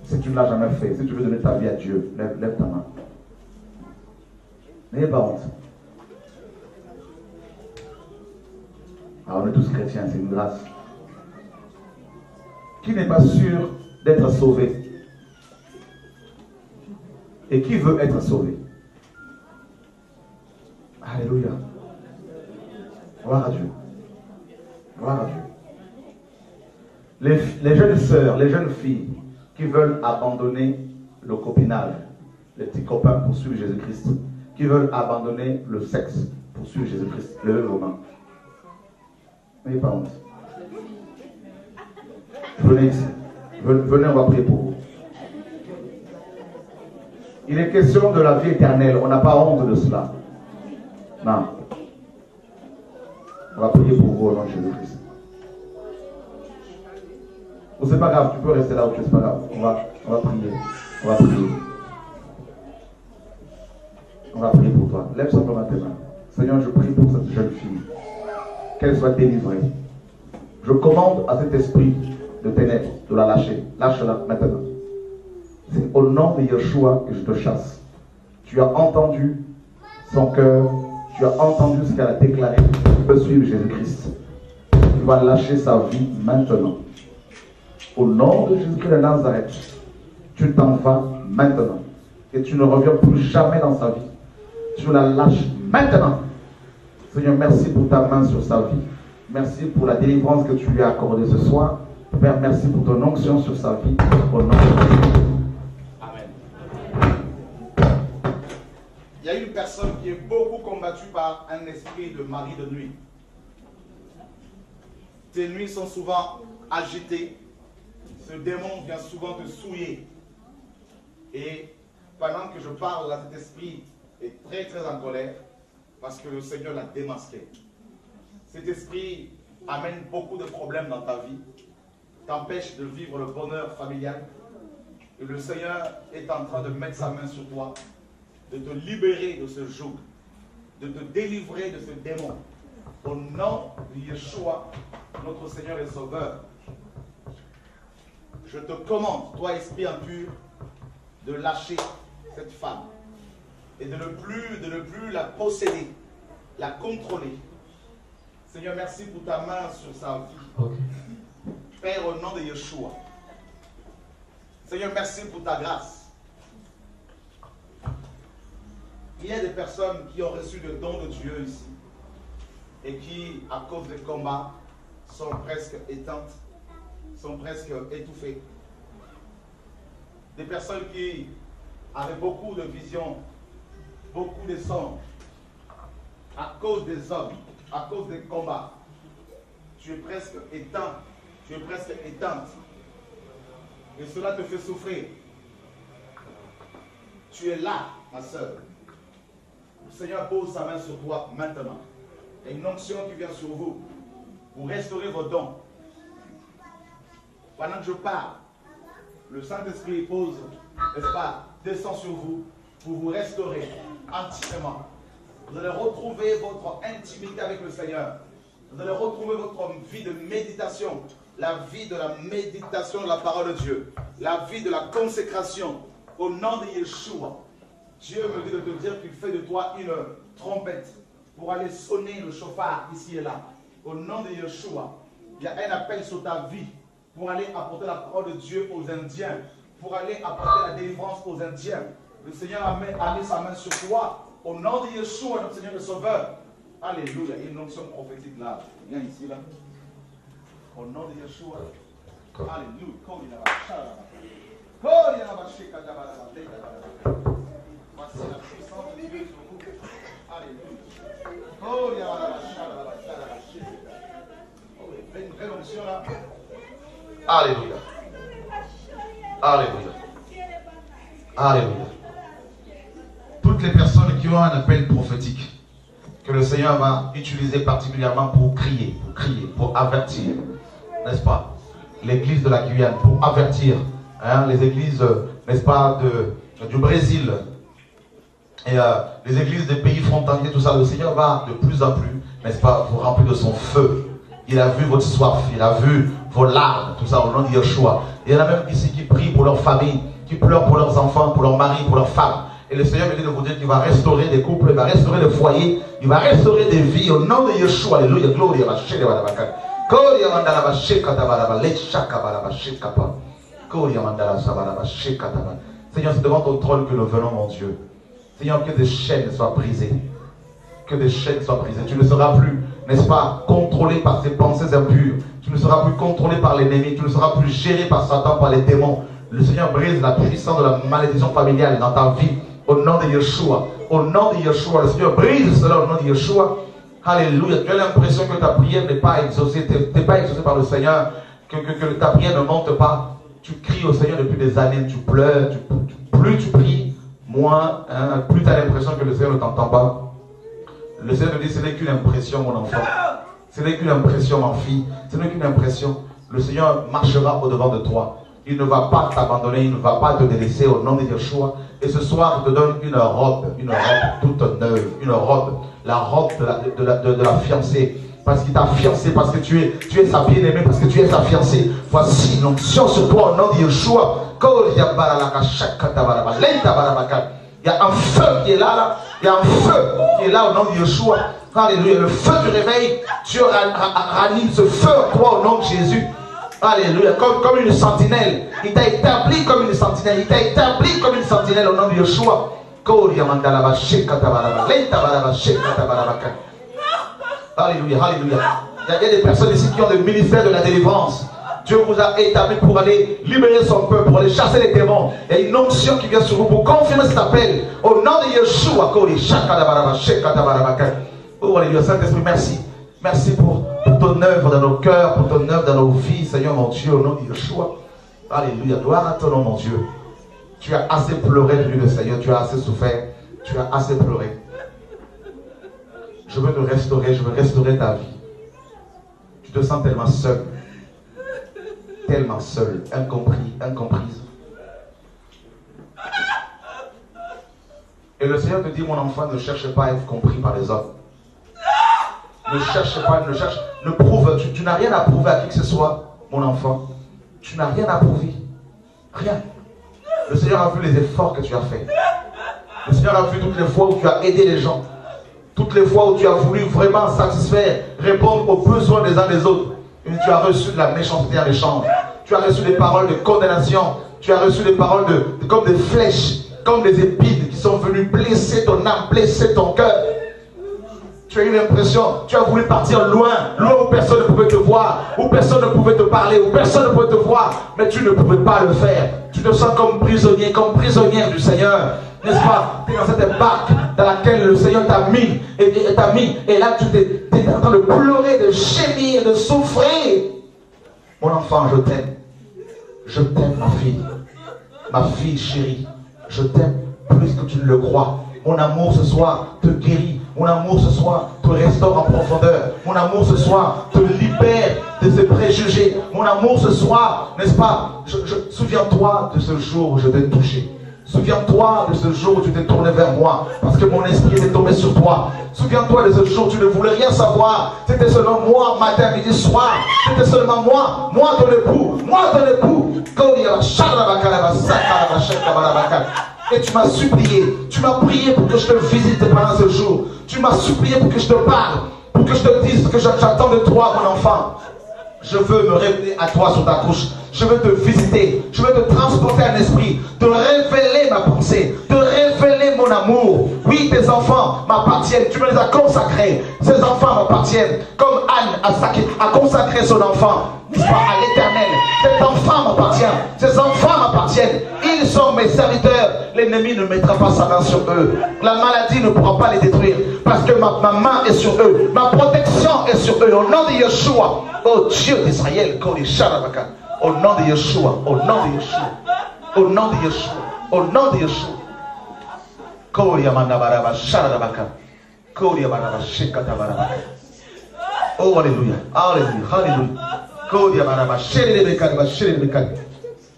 Si tu ne l'as jamais fait, si tu veux donner ta vie à Dieu, lève ta main. N'ayez pas honte. On est tous chrétiens, c'est une grâce. Qui n'est pas sûr d'être sauvé? Et qui veut être sauvé? Alléluia. Gloire à Dieu. Gloire à Dieu. Les jeunes sœurs, les jeunes filles qui veulent abandonner le copinage, les petits copains pour suivre Jésus-Christ, qui veulent abandonner le sexe pour suivre Jésus-Christ, levez vos mains. N'ayez pas honte. Venez ici. Venez, on va prier pour vous. Il est question de la vie éternelle. On n'a pas honte de cela. Non. On va prier pour vous au nom de Jésus-Christ. Ou c'est pas grave, tu peux rester là où tu es, c'est pas grave. On va prier. On va prier. On va prier pour toi. Lève simplement tes mains. Seigneur, je prie pour cette jeune fille. Qu'elle soit délivrée. Je commande à cet esprit de ténèbres de la lâcher. Lâche-la maintenant. C'est au nom de Yeshua que je te chasse. Tu as entendu son cœur. Tu as entendu ce qu'elle a déclaré. Tu peux suivre Jésus-Christ. Tu vas lâcher sa vie maintenant. Au nom de Jésus-Christ de Nazareth, tu t'en vas maintenant. Et tu ne reviens plus jamais dans sa vie. Tu la lâches maintenant. Seigneur, merci pour ta main sur sa vie. Merci pour la délivrance que tu lui as accordée ce soir. Père, merci pour ton onction sur sa vie. Au nom de Jésus. Amen. Il y a une personne qui est beaucoup combattue par un esprit de mari de nuit. Tes nuits sont souvent agitées. Ce démon vient souvent te souiller. Et pendant que je parle, là, cet esprit est très très en colère parce que le Seigneur l'a démasqué. Cet esprit amène beaucoup de problèmes dans ta vie, t'empêche de vivre le bonheur familial. Et le Seigneur est en train de mettre sa main sur toi, de te libérer de ce joug, de te délivrer de ce démon. Au nom de Yeshua, notre Seigneur et Sauveur, je te commande, toi esprit impur, de lâcher cette femme et de ne plus la posséder, la contrôler. Seigneur, merci pour ta main sur sa vie. Okay. Père, au nom de Yeshua, Seigneur, merci pour ta grâce. Il y a des personnes qui ont reçu le don de Dieu ici et qui, à cause des combats, sont presque éteintes, sont presque étouffées. Des personnes qui avaient beaucoup de visions, beaucoup de songes, à cause des hommes, à cause des combats. Tu es presque éteint, tu es presque éteinte. Et cela te fait souffrir. Tu es là, ma soeur. Le Seigneur pose sa main sur toi maintenant. Il y a une onction qui vient sur vous. Vous restaurez vos dons. Pendant que je parle, le Saint-Esprit pose, n'est-ce pas, descend sur vous pour vous restaurer entièrement. Vous allez retrouver votre intimité avec le Seigneur. Vous allez retrouver votre vie de méditation. La vie de la méditation de la parole de Dieu. La vie de la consécration. Au nom de Yeshua. Dieu me dit de te dire qu'il fait de toi une trompette pour aller sonner le chauffard ici et là. Au nom de Yeshua. Il y a un appel sur ta vie pour aller apporter la parole de Dieu aux Indiens. Pour aller apporter la délivrance aux Indiens. Le Seigneur a mis sa main sur toi. Au nom de Yeshua, notre Seigneur le Sauveur. Alléluia. Il y a une onction prophétique là. Viens ici là. Au nom de Yeshua. Alléluia. Voici la puissance de Dieu sur vous. Alléluia. Une belle onction là. Alléluia. Alléluia. Alléluia. Toutes les personnes qui ont un appel prophétique que le Seigneur va utiliser particulièrement pour crier, pour avertir, n'est-ce pas, l'église de la Guyane, pour avertir les églises, n'est-ce pas, du Brésil et les églises des pays frontaliers, tout ça. Le Seigneur va de plus en plus, n'est-ce pas, vous remplir de son feu. Il a vu votre soif, il a vu vos larmes, tout ça au nom de Yeshua. Il y en a même ici qui prient pour leur famille, qui pleurent pour leurs enfants, pour leurs maris, pour leurs femmes. Et le Seigneur me dit de vous dire qu'il va restaurer des couples, il va restaurer des foyers, il va restaurer des vies au nom de Yeshua. Alléluia. Gloria. Seigneur, c'est devant ton trône que nous venons, mon Dieu. Seigneur, que des chaînes soient brisées. Que des chaînes soient brisées. Tu ne seras plus, n'est-ce pas, contrôlé par ces pensées impures. Tu ne seras plus contrôlé par l'ennemi. Tu ne seras plus géré par Satan, par les démons. Le Seigneur brise la puissance de la malédiction familiale dans ta vie. Au nom de Yeshua. Au nom de Yeshua. Le Seigneur brise cela au nom de Yeshua. Alléluia. Tu as l'impression que ta prière n'est pas exaucée. Tu n'es pas exaucé par le Seigneur. Que ta prière ne monte pas. Tu cries au Seigneur depuis des années. Tu pleures. Plus tu pries, moins, plus tu as l'impression que le Seigneur ne t'entend pas. Le Seigneur te dit, ce n'est qu'une impression, mon enfant. Ce n'est qu'une impression, ma fille. Ce n'est qu'une impression. Le Seigneur marchera au-devant de toi. Il ne va pas t'abandonner, il ne va pas te délaisser au nom de Yeshua. Et ce soir, il te donne une robe toute neuve, une robe, la robe de la fiancée. Parce qu'il t'a fiancé, parce que tu es sa bien-aimée, parce que tu es sa fiancée. Voici l'onction sur toi au nom de Yeshua. Il y a un feu qui est là. Il y a un feu qui est là au nom de Yeshua. Alléluia. Le feu du réveil, Dieu ranime ce feu en toi au nom de Jésus. Alléluia. Comme une sentinelle. Il t'a établi comme une sentinelle. Il t'a établi comme une sentinelle au nom de Yeshua. Alléluia. Alléluia. Il y a des personnes ici qui ont le ministère de la délivrance. Dieu vous a établi pour aller libérer son peuple, pour aller chasser les démons. Il y a une onction qui vient sur vous pour confirmer cet appel. Au nom de Yeshua. Oh, alléluia. Saint-Esprit, merci. Merci pour ton œuvre dans nos cœurs, pour ton œuvre dans nos vies, Seigneur mon Dieu, au nom de Yeshua. Alléluia. Gloire à ton nom, mon Dieu. Tu as assez pleuré de lui, le Seigneur. Tu as assez souffert. Tu as assez pleuré. Je veux te restaurer. Je veux restaurer ta vie. Tu te sens tellement seul. Tellement seul, incompris, incomprise. Et le Seigneur te dit, mon enfant, ne cherche pas à être compris par les hommes. Ne cherche pas, ne prouve. Tu n'as rien à prouver à qui que ce soit, mon enfant. Tu n'as rien à prouver. Rien. Le Seigneur a vu les efforts que tu as faits. Le Seigneur a vu toutes les fois où tu as aidé les gens. Toutes les fois où tu as voulu vraiment satisfaire, répondre aux besoins des uns des autres. Et tu as reçu de la méchanceté en échange. Tu as reçu des paroles de condamnation. tu as reçu des paroles comme des flèches, comme des épines qui sont venues blesser ton âme, blesser ton cœur. Tu as eu l'impression, tu as voulu partir loin, loin où personne ne pouvait te voir, où personne ne pouvait te parler, où personne ne pouvait te voir, mais tu ne pouvais pas le faire. Tu te sens comme prisonnier, comme prisonnière du Seigneur. N'est-ce pas? Tu es dans cette barque dans laquelle le Seigneur t'a mis, et là tu es en train de pleurer, de gémir, de souffrir. Mon enfant, je t'aime. Je t'aime, ma fille chérie. Je t'aime plus que tu ne le crois. Mon amour ce soir te guérit. Mon amour ce soir te restaure en profondeur. Mon amour ce soir te libère de ces préjugés. Mon amour ce soir, n'est-ce pas? Souviens-toi de ce jour où je t'ai touché. Souviens-toi de ce jour où tu t'es tourné vers moi, parce que mon esprit était tombé sur toi. Souviens-toi de ce jour où tu ne voulais rien savoir. C'était seulement moi, matin, midi, soir. C'était seulement moi ton époux, ton époux. Et tu m'as supplié, tu m'as prié pour que je te visite pendant ce jour. Tu m'as supplié pour que je te parle, pour que je te dise ce que j'attends de toi, mon enfant. Je veux me révéler à toi sur ta couche. Je veux te visiter. Je veux te transporter un esprit. Te révéler ma pensée. Te révéler mon amour. Oui, tes enfants m'appartiennent. Tu me les as consacrés. Ces enfants m'appartiennent. Comme Anne a consacré son enfant, n'est-ce pas, à l'Éternel. Cet enfant m'appartient. Ces enfants m'appartiennent. Ils sont mes serviteurs. L'ennemi ne mettra pas sa main sur eux. La maladie ne pourra pas les détruire. Parce que ma main est sur eux. Ma protection est sur eux. Au nom de Yeshua. Oh Dieu d'Israël, au nom de Yeshua, au nom de Yeshua, au nom de Yeshua, au nom de Yeshua. Oh alléluia, alléluia, alléluia.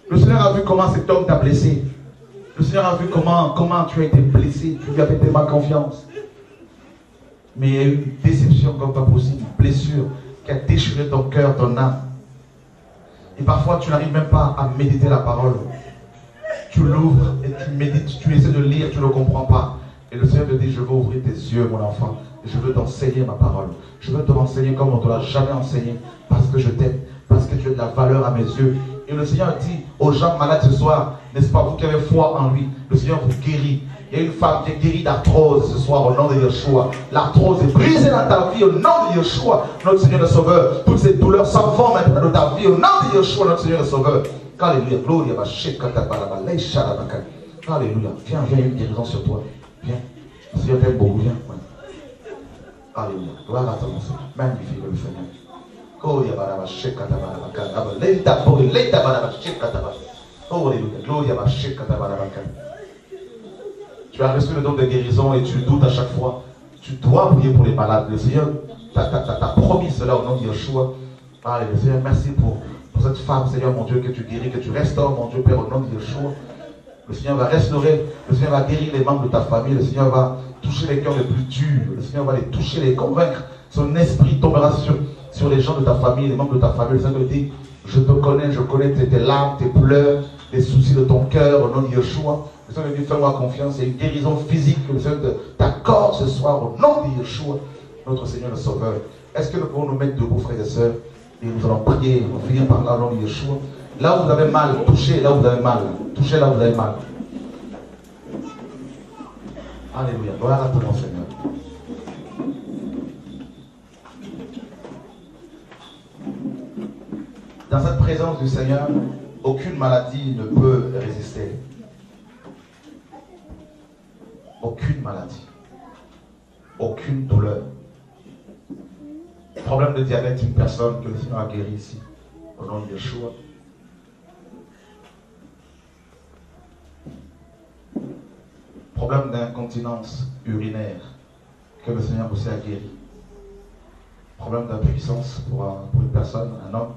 Le Seigneur a vu comment cet homme t'a blessé. Le Seigneur a vu comment tu as été blessé, tu lui as fait tellement confiance. Mais il y a eu une déception comme pas possible, une blessure qui a déchiré ton cœur, ton âme. Et parfois, tu n'arrives même pas à méditer la parole. Tu l'ouvres et tu médites, tu essaies de lire, tu ne comprends pas. Et le Seigneur te dit, je veux ouvrir tes yeux, mon enfant. Et je veux t'enseigner ma parole. Je veux te renseigner comme on ne te l'a jamais enseigné. Parce que je t'aime. Parce que tu as de la valeur à mes yeux. Et le Seigneur dit aux gens malades ce soir, n'est-ce pas, vous qui avez foi en lui, le Seigneur vous guérit. Il y a une femme qui est guérie d'arthrose ce soir au nom de Yeshua. L'arthrose est brisée dans ta vie au nom de Yeshua, notre Seigneur le Sauveur. Toutes ces douleurs s'en vont maintenant dans ta vie au nom de Yeshua, notre Seigneur le Sauveur. Alléluia, gloria, alléluia. Viens, viens, une guérison sur toi. Viens. Le Seigneur t'aime beaucoup, viens. Alléluia. Gloire à ton Seigneur. Magnifique le Seigneur. Oh, alléluia, gloria, tu as reçu le don de guérison et tu doutes à chaque fois. Tu dois prier pour les malades. Le Seigneur t'a promis cela au nom de Yeshua. Alléluia, Seigneur, merci pour cette femme, Seigneur, mon Dieu, que tu guéris, que tu restaures, mon Dieu, Père, au nom de Yeshua. Le Seigneur va restaurer, le Seigneur va guérir les membres de ta famille, le Seigneur va toucher les cœurs les plus durs, le Seigneur va les toucher, les convaincre. Son esprit tombera sur les gens de ta famille, les membres de ta famille. Le Seigneur te dit, je te connais, je connais tes larmes, tes pleurs, les soucis de ton cœur, au nom de Yeshua. Le Seigneur te dit, fais-moi confiance, il y a une guérison physique que le Seigneur t'accorde ce soir, au nom de Yeshua, notre Seigneur le Sauveur. Est-ce que nous pouvons nous mettre debout, frères et sœurs, et nous allons prier, nous allons finir par là, au nom de Yeshua. Là où vous avez mal, touchez là où vous avez mal. Touchez là où vous avez mal. Alléluia. Gloire à ton nom, Seigneur. Dans cette présence du Seigneur, aucune maladie ne peut résister. Aucune maladie. Aucune douleur. Problème de diabète, une personne que le Seigneur a guéri ici, au nom de Yeshua. Problème d'incontinence urinaire, que le Seigneur aussi a guéri. Problème d'impuissance pour une personne, un homme,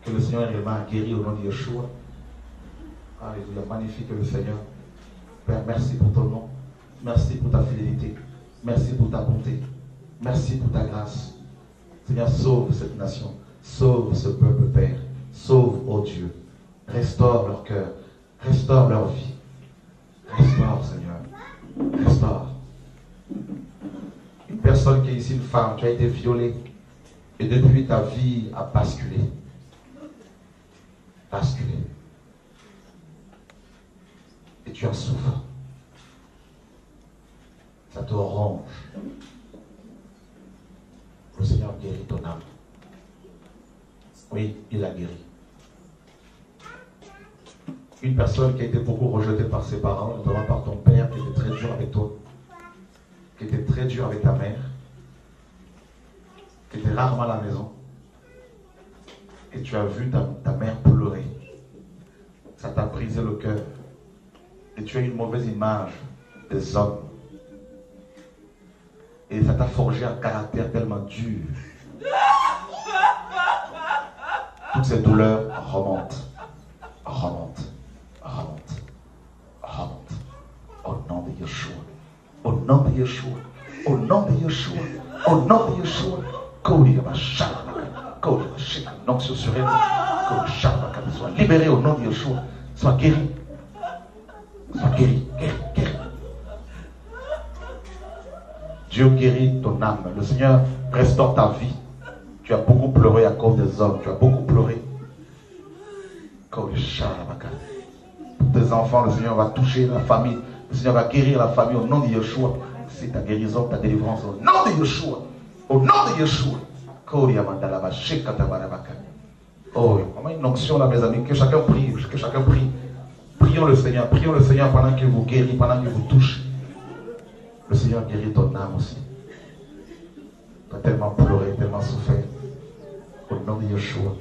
que le Seigneur également a guéri au nom de Yeshua. Alléluia, magnifique le Seigneur. Père, merci pour ton nom. Merci pour ta fidélité. Merci pour ta bonté. Merci pour ta grâce. Seigneur, sauve cette nation. Sauve ce peuple, Père. Sauve, oh Dieu. Restaure leur cœur. Restaure leur vie. Restaure, Seigneur. Restaure. Une personne qui est ici, une femme, tu as été violée. Et depuis, ta vie a basculé. Basculé. tu en souffres. Ça te ronge. Le Seigneur guérit ton âme. Oui, il a guéri. Une personne qui a été beaucoup rejetée par ses parents, notamment par ton père, qui était très dur avec toi, qui était très dur avec ta mère, qui était rarement à la maison, et tu as vu ta mère pleurer. Ça t'a brisé le cœur. Et tu as une mauvaise image des hommes. Et ça t'a forgé un caractère tellement dur. Toutes ces douleurs remontent. Au nom de Yeshua. Au nom de Yeshua. Au nom de Yeshua. Au nom de Yeshua. Donc sur elle. Sois libéré au nom de Yeshua. Sois guéri. Sois guéri. Dieu guérit ton âme. Le Seigneur restaure ta vie. Tu as beaucoup pleuré à cause des hommes. Tu as beaucoup pleuré. Pour tes enfants, le Seigneur va toucher la famille. Le Seigneur va guérir la famille au nom de Yeshua. C'est ta guérison, ta délivrance au nom de Yeshua. Au nom de Yeshua. Oh, une onction là, mes amis. Que chacun prie. Que chacun prie. Prions le Seigneur pendant qu'il vous guérit, pendant qu'il vous touche. Le Seigneur guérit ton âme aussi. Tu as tellement pleuré, tellement souffert. Au nom de Yeshua.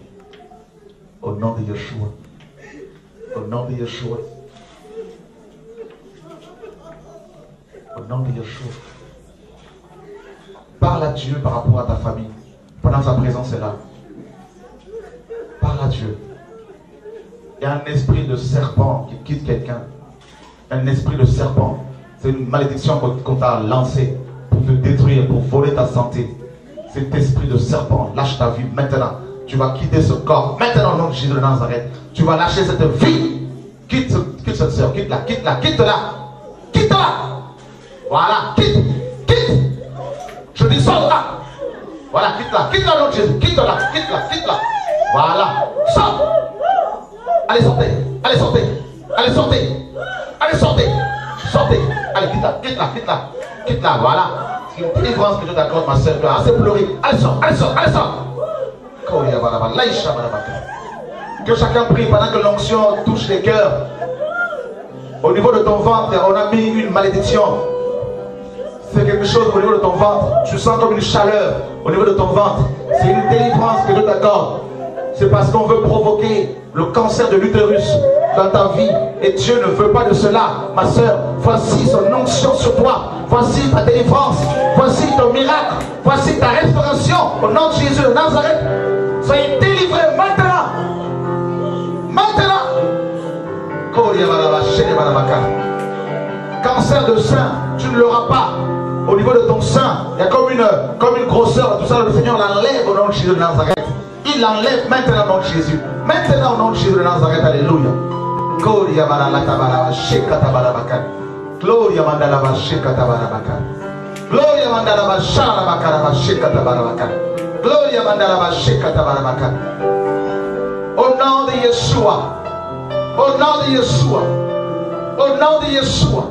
Au nom de Yeshua. Au nom de Yeshua. Au nom de Yeshua. Parle à Dieu par rapport à ta famille. Pendant que sa présence est là. Parle à Dieu. Il y a un esprit de serpent qui quitte quelqu'un. Un esprit de serpent. C'est une malédiction qu'on t'a lancée pour te détruire, pour voler ta santé. Cet esprit de serpent, lâche ta vie maintenant. Tu vas quitter ce corps. Maintenant, au nom de Jésus de Nazareth. Tu vas lâcher cette vie. Quitte cette soeur. Quitte-la. Voilà. Quitte. Je dis sors là. Voilà, quitte-la au nom de Jésus. Quitte-la. Voilà. Sors. Allez, sortez. Allez, quitte-la. Voilà. C'est une délivrance que je t'accorde, ma soeur. Tu as assez pleuré. Allez, sors. Que chacun prie pendant que l'onction touche les cœurs. Au niveau de ton ventre, on a mis une malédiction. C'est quelque chose au niveau de ton ventre. Tu sens comme une chaleur au niveau de ton ventre. C'est une délivrance que je t'accorde. C'est parce qu'on veut provoquer le cancer de l'utérus dans ta vie. Et Dieu ne veut pas de cela. Ma soeur, voici son onction sur toi. Voici ta délivrance. Voici ton miracle. Voici ta restauration. Au nom de Jésus de Nazareth. Soyez délivrés maintenant. Cancer de sein, tu ne l'auras pas. Au niveau de ton sein, il y a comme une grosseur. Tout ça, le Seigneur l'enlève au nom de Jésus de Nazareth. Il l'enlève maintenant au nom de Jésus. Maintenant au nom de Jésus de Nazareth. Alléluia. Gloria mandala shekata barabaka. Gloria mandala shekata barabaka. Gloria mandala shara bakara shekata barabaka. Gloria mandala shekata barabaka. Au nom de Yeshua. Au nom de Yeshua. Au nom de Yeshua.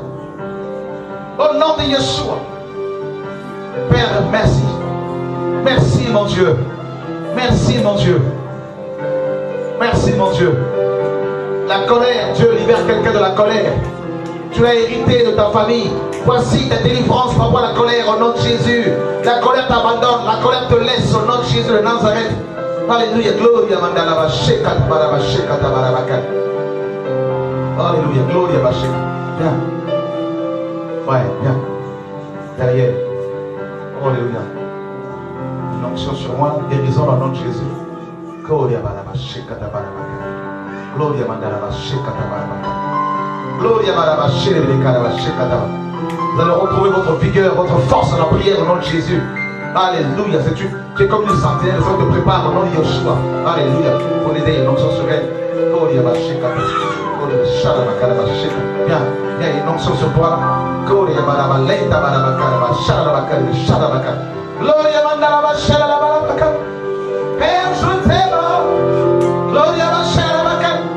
Au nom de Yeshua. Père, merci. Merci mon Dieu. Merci mon Dieu. Merci mon Dieu. La colère, Dieu libère quelqu'un de la colère. Tu as hérité de ta famille. Voici ta délivrance par rapport à la colère au nom de Jésus. La colère t'abandonne, la colère te laisse au nom de Jésus de Nazareth. Alléluia, gloria mandala basheka barabasheka tabarabaka. Alléluia, gloria basheka. Viens. Ouais, viens. Derrière. Alléluia. Une onction sur moi, guérison au nom de Jésus. Gloria barabasheka tabarabaka. Gloria mandala basheka tabarabaka. Gloria barabasheka tabarabaka. Vous allez retrouver votre vigueur, votre force dans la prière au nom de Jésus. Alléluia. Tu es comme une sentinelle, le Seigneur te prépare au nom de Yeshua. Alléluia. Pour l'aider, une onction sur elle. Gloria basheka. Gloria basheka. Viens, viens, une onction sur toi. Gloria barabalenta barabaka. Sharabaka. Gloria mandala basheka. Père, je t'aime. Gloria basheka.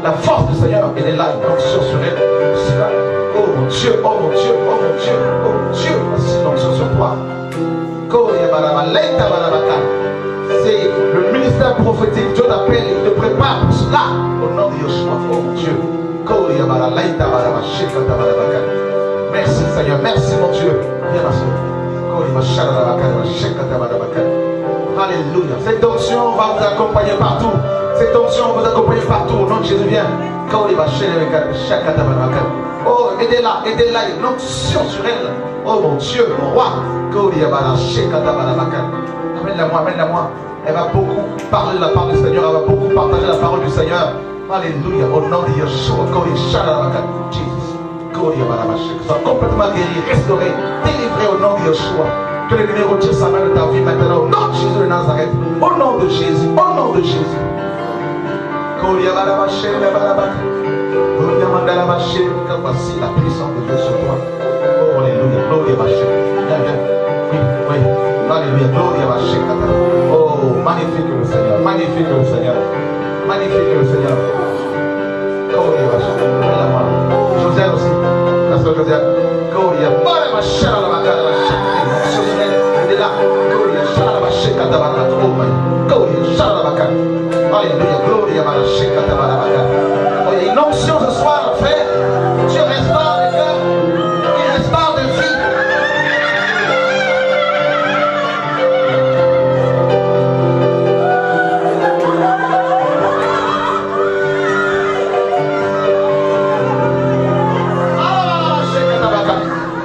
La force du Seigneur, elle est là, une onction sur elle. C'est là. Dieu, oh mon Dieu, oh mon Dieu, oh mon Dieu. Merci l'onction sur toi. C'est le ministère prophétique. Dieu t'appelle, il te prépare pour cela. Au nom de Yeshua, oh mon Dieu. Merci Seigneur, merci mon Dieu. Viens ma soeur. Alléluia. Cette onction va vous accompagner partout. Cette onction va vous accompagner partout. Au nom de Jésus, viens. Oh, aidez-la, aidez-la. Une onction sur elle. Oh mon Dieu, mon roi. Amène-la-moi, amène-la-moi. Elle va beaucoup parler de la parole du Seigneur. Elle va beaucoup partager la parole du Seigneur. Alléluia. Au nom de Yeshua. Sois complètement guéri, restauré, délivré au nom de Yeshua. Que le numéro retire sa main de ta vie maintenant. Au nom de Jésus de Nazareth. Au nom de Jésus. Au nom de Jésus. Voici la puissance de Dieu sur toi. Oh, alléluia. Gloria ma chère. Viens, viens. Oui, oui. Alléluia. Gloria ma chère. Oh, magnifique le Seigneur. Magnifique le Seigneur. Magnifique le Seigneur. Gloria ma chère. Josiane aussi. La soeur Josiane. Gloria. Gloria ma chère. La macana. La chère. Elle est là. Gloria. Chala ma chère. Oh, my. Gloria. Chala la macana. Alléluia. Gloria ma chère. Oh, il y a une onction ce soir, frère. Dieu restaure les cœurs. Il restaure des vies.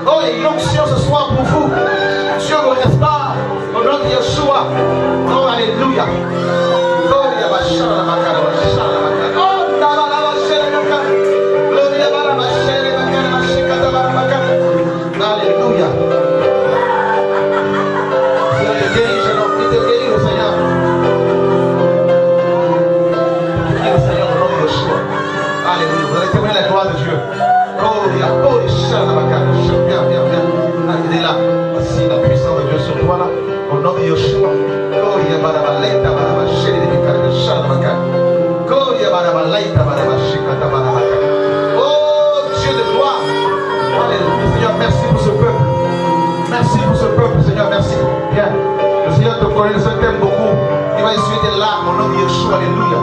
Oh, il y a une onction ce soir pour vous. Dieu vous restaure au nom de Yeshua. Oh, alléluia. Gloria ma chère. La macana. Alléluia. Il te guérit, jeune homme. Il te guérit, le Seigneur. Il te guérit, le Seigneur, au nom de Yeshua. Alléluia. Vous allez témoigner la gloire de Dieu. Gloria. Oh, viens, viens, viens. Il est là. Voici la puissance de Dieu sur toi, là. Au nom de Yeshua. Gloria. Barabaleta, barabachele, de Mikara, Shalmaka. Gloria, barabalaita, barabashikata, barabaka. Oh, Dieu de gloire. Alléluia. Seigneur, merci pour ce peuple. Merci pour ce peuple, Seigneur, merci. Bien. Le Seigneur te connaît, le Seigneur t'aime beaucoup. Il va essuyer tes larmes au nom de Yeshua. Alléluia.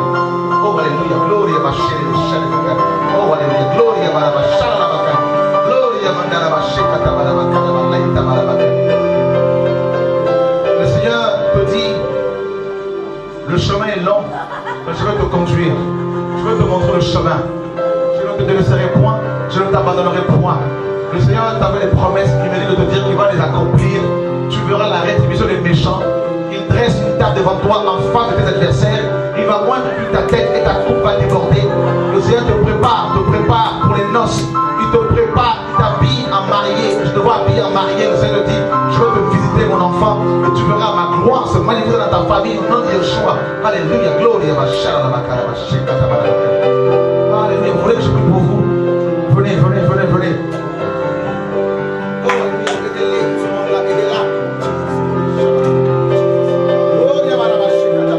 Oh, alléluia. Gloria, ma chérie, de Shalmaka. Oh, alléluia. Gloria, barabashalmaka. Gloria, mandarabashikata, barabaka, barabalaita, barabaka. Le Seigneur te dit, le chemin est long, mais je veux te conduire. Je veux te montrer le chemin. Je ne te délaisserai point. Je ne t'abandonnerai point. Le Seigneur t'a fait des promesses. Il me dit de te dire qu'il va les accomplir. Tu verras la rétribution des méchants. Il dresse une table devant toi en face de tes adversaires. Il va moindre plus ta tête et ta coupe va déborder. Le Seigneur te prépare pour les noces. Il te prépare, il t'habille en marié. Je te vois habillé en marié. Le Seigneur te dit, je veux te visiter mon enfant. Et tu verras ma gloire se manifester dans ta famille au nom de Yeshua. Alléluia, gloria, ma chère, la makara, ma chère, alléluia, vous voulez que je prie pour vous? Venez, venez, venez, venez. Oh, alléluia, aidez-les, tout le monde là, aidez-la. Gloria, ma chère, il y a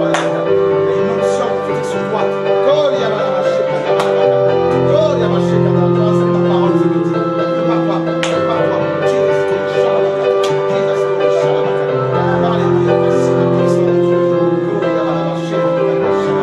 une onction prophétique sur toi. Gloria, ma chère, gloria, ma chère, c'est ta parole, c'est le dit. Ne pas quoi, Jesus, alléluia, merci la puissance de Dieu. Gloria, ma chère, gloria, ma chère.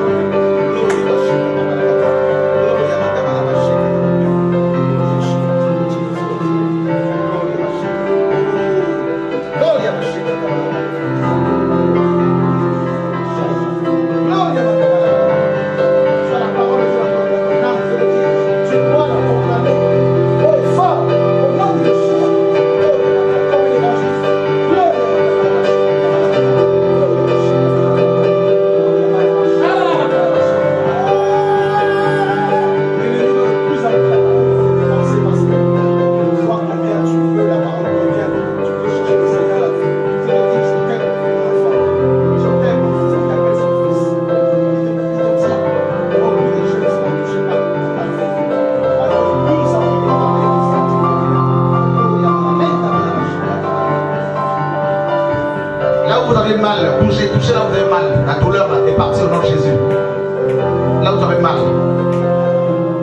Touchez là où vous avez mal. La douleur là est partie au nom de Jésus. Là où vous avez mal.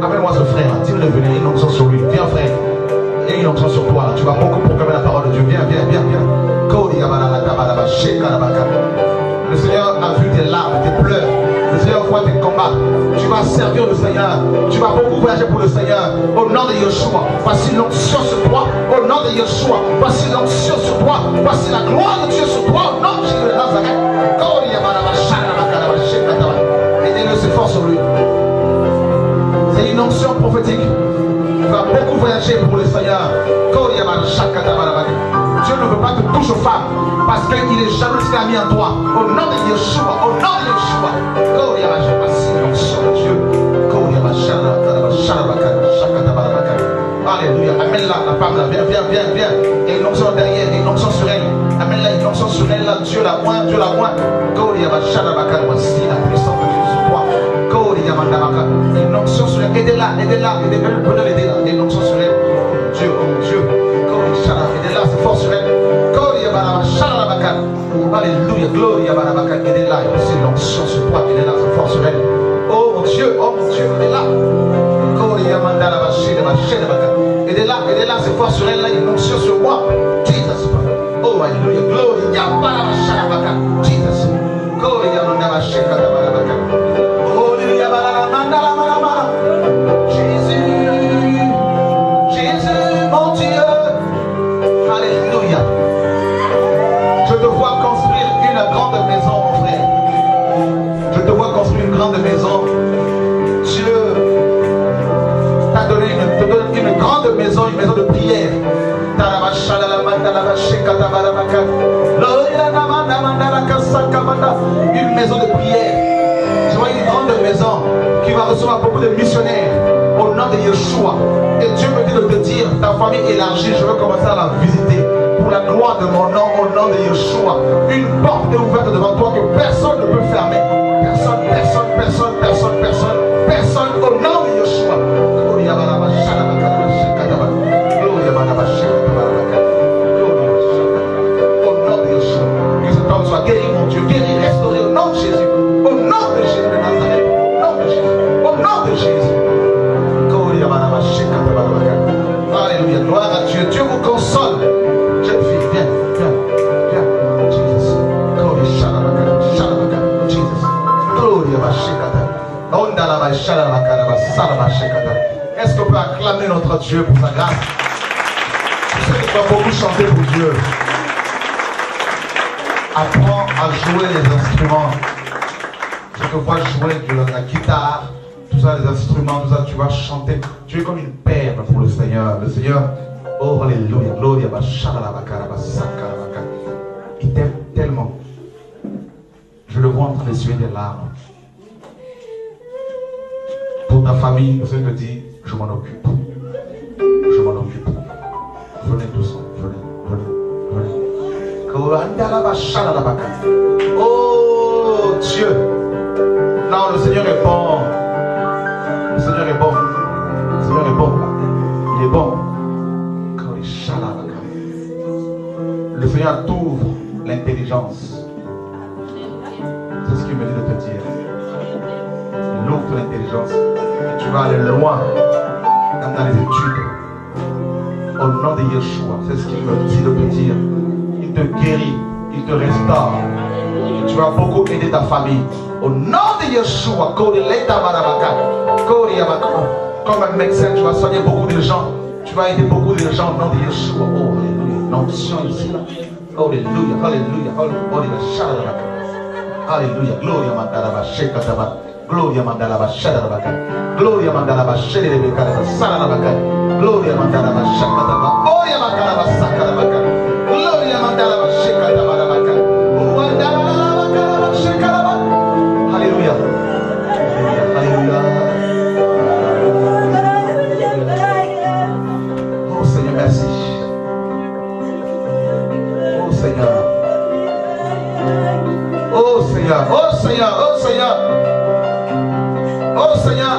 Appelle-moi ce frère. Dis-le de venir. Une onction sur lui. Viens frère. une onction sur toi. Tu vas beaucoup proclamer la parole de Dieu. Viens, viens, viens, viens. Le Seigneur a vu tes larmes, tes pleurs. Le Seigneur voit tes combats. Tu vas servir le Seigneur. Tu vas beaucoup voyager pour le Seigneur. Au nom de Yeshua. Voici l'onction sur toi. Au nom de Yeshua. Voici l'onction sur toi. Voici la gloire de Dieu sur toi. Au nom de Jésus de Nazareth. Aidez-le, c'est fort sur lui. C'est une onction prophétique. Tu vas beaucoup voyager pour le Seigneur. Dieu ne veut pas te toucher aux femmes parce qu'il est jaloux de ce qu'il a mis en toi. Au nom de Yeshua, au nom de Yeshua. Alléluia. Amène-la, la femme là. Viens, viens, viens, viens. Il y a une onction derrière, il y a une onction sur elle. Amène-la, une onction sur elle là. Dieu la moins, Dieu la moins. Voici la puissance de Dieu sur toi. Une onction sur elle. Aidez-la, aidez-la, aidez-la. Prenez l'aider là. Il y a une onction sur elle. Dieu, oh Dieu. Aidez-la, c'est fort sur elle. Alléluia, gloria barabaka. Aidez-la, il y a aussi l'onction sur toi. Aidez-la, c'est fort sur elle. Oh mon Dieu, aidez-la. Aidez-la, aidez-la, c'est fort sur elle. Là, il y a une onction sur moi. Jesus. Oh, alléluia, gloria barabaka. Jesus. Gloria barabaka. Oh, gloria barabaka. Jésus, Jésus, mon Dieu. Alléluia. Je te vois construire une grande maison, mon frère. Je te vois construire une grande maison. Dieu t'a donné une grande maison, une maison de prière. Une maison de prière. Tu vois, une grande maison qui va recevoir beaucoup de missionnaires au nom de Yeshua. Et Dieu me dit de te dire, ta famille élargie, je veux commencer à la visiter pour la gloire de mon nom, au nom de Yeshua. Une porte est ouverte devant toi que personne ne peut fermer. Personne, personne, personne, personne, personne, personne, au nom de Yeshua. Au nom de Yeshua. Que cet homme soit guéri, mon Dieu, guéri, restauré au nom de Jésus. Au nom de Jésus de Nazareth. Au nom de Jésus. Au nom de Jésus. Alléluia, gloire à Dieu. Dieu vous console. Jeune fille, viens, viens, viens. Jesus. Est-ce qu'on peut acclamer notre Dieu pour sa grâce? Je sais qu'on va beaucoup chanter pour Dieu. Apprends à jouer les instruments. Je te vois jouer de la guitare, tout ça, les instruments, tout ça, tu vas chanter. Tu es comme une perle pour le Seigneur. Le Seigneur, oh alléluia, gloria, il t'aime tellement. Je le vois en train d'essuyer des larmes. Pour ta famille, le Seigneur te dit, je m'en occupe. Je m'en occupe. Venez doucement, venez, venez, venez. Oh Dieu. Non, le Seigneur est bon. Le Seigneur est bon. Le Seigneur est bon. Il est bon. Le Seigneur t'ouvre l'intelligence. C'est ce qu'il me dit de te dire. Il ouvre l'intelligence. Et tu vas aller loin dans les études. Au nom de Yeshua. C'est ce qu'il me dit de te dire. Il te guérit. Il te restaure. Et tu vas beaucoup aider ta famille. Au nom de Yeshua. Comme un médecin, tu vas soigner beaucoup de gens. Tu vas aider beaucoup de gens au nom de Yeshua. Oh, alléluia. L'onction ici, là. Alléluia, alléluia, alléluia. Alléluia, gloria mandala shekataba. Gloria mandala shadabaka. Gloria mandala shedebeka sarabaka. Gloria mandala shakataba. Oya mandala sakarabaka. Gloria mandala shekataba. Mandala shekataba. Alléluia. Alléluia. Oh Seigneur, merci. Oh Seigneur. Oh Seigneur, oh Seigneur, oh Seigneur. Oh Seigneur.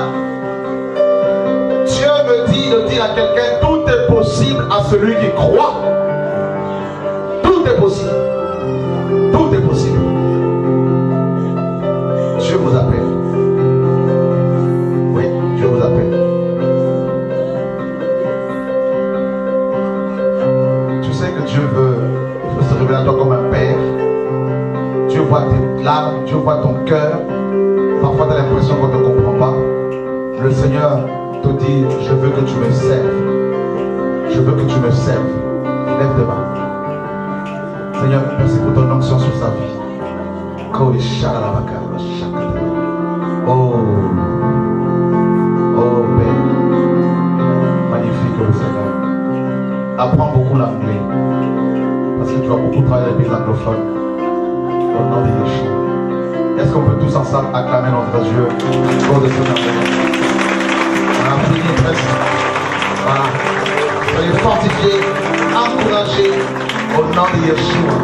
Dieu me dit de dire à quelqu'un, tout est possible à celui qui croit. Tout est possible. Tout est possible. Dieu vous appelle. Oui, Dieu vous appelle. Dieu veut se révéler à toi comme un père. Dieu voit tes larmes, Dieu voit ton cœur. Parfois tu as l'impression qu'on ne te comprend pas. Le Seigneur te dit, je veux que tu me serves. Je veux que tu me serves. Lève tes mains. Seigneur, merci pour ton onction sur sa vie. Oh, oh Père, magnifique le Seigneur. Apprends beaucoup l'anglais, parce que tu vas beaucoup travailler avec les anglophones. Au nom de Yeshua. Est-ce qu'on peut tous ensemble acclamer notre Dieu pour de ce nom? On a fini presque. Voilà. Soyez fortifiés, encouragés au nom de Yeshua.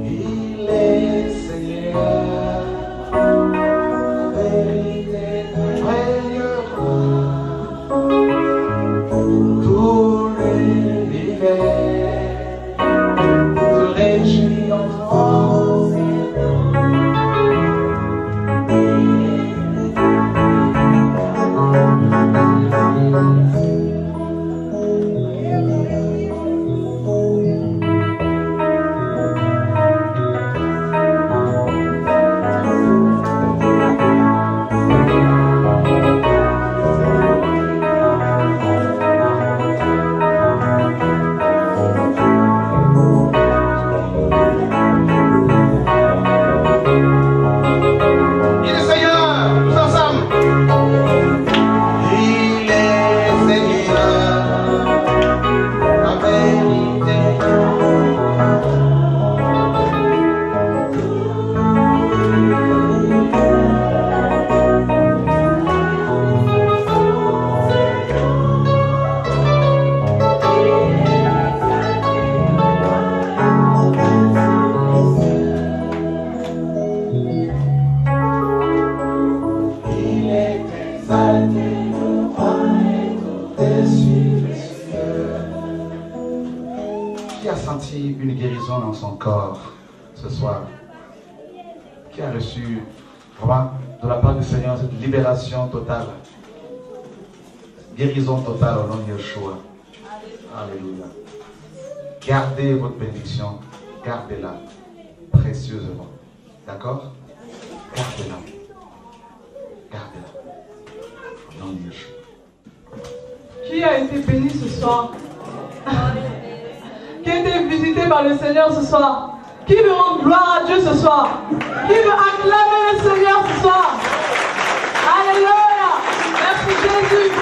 Il est senti une guérison dans son corps ce soir? Qui a reçu vraiment de la part du Seigneur cette libération totale? Guérison totale au nom de Yeshua. Alléluia. Gardez votre bénédiction. Gardez-la précieusement. D'accord? Gardez-la. Gardez-la. Au nom de Yeshua. Qui a été béni ce soir? Qui a été visité par le Seigneur ce soir? Qui veut rendre gloire à Dieu ce soir? Qui veut acclamer le Seigneur ce soir? Alléluia! Merci Jésus!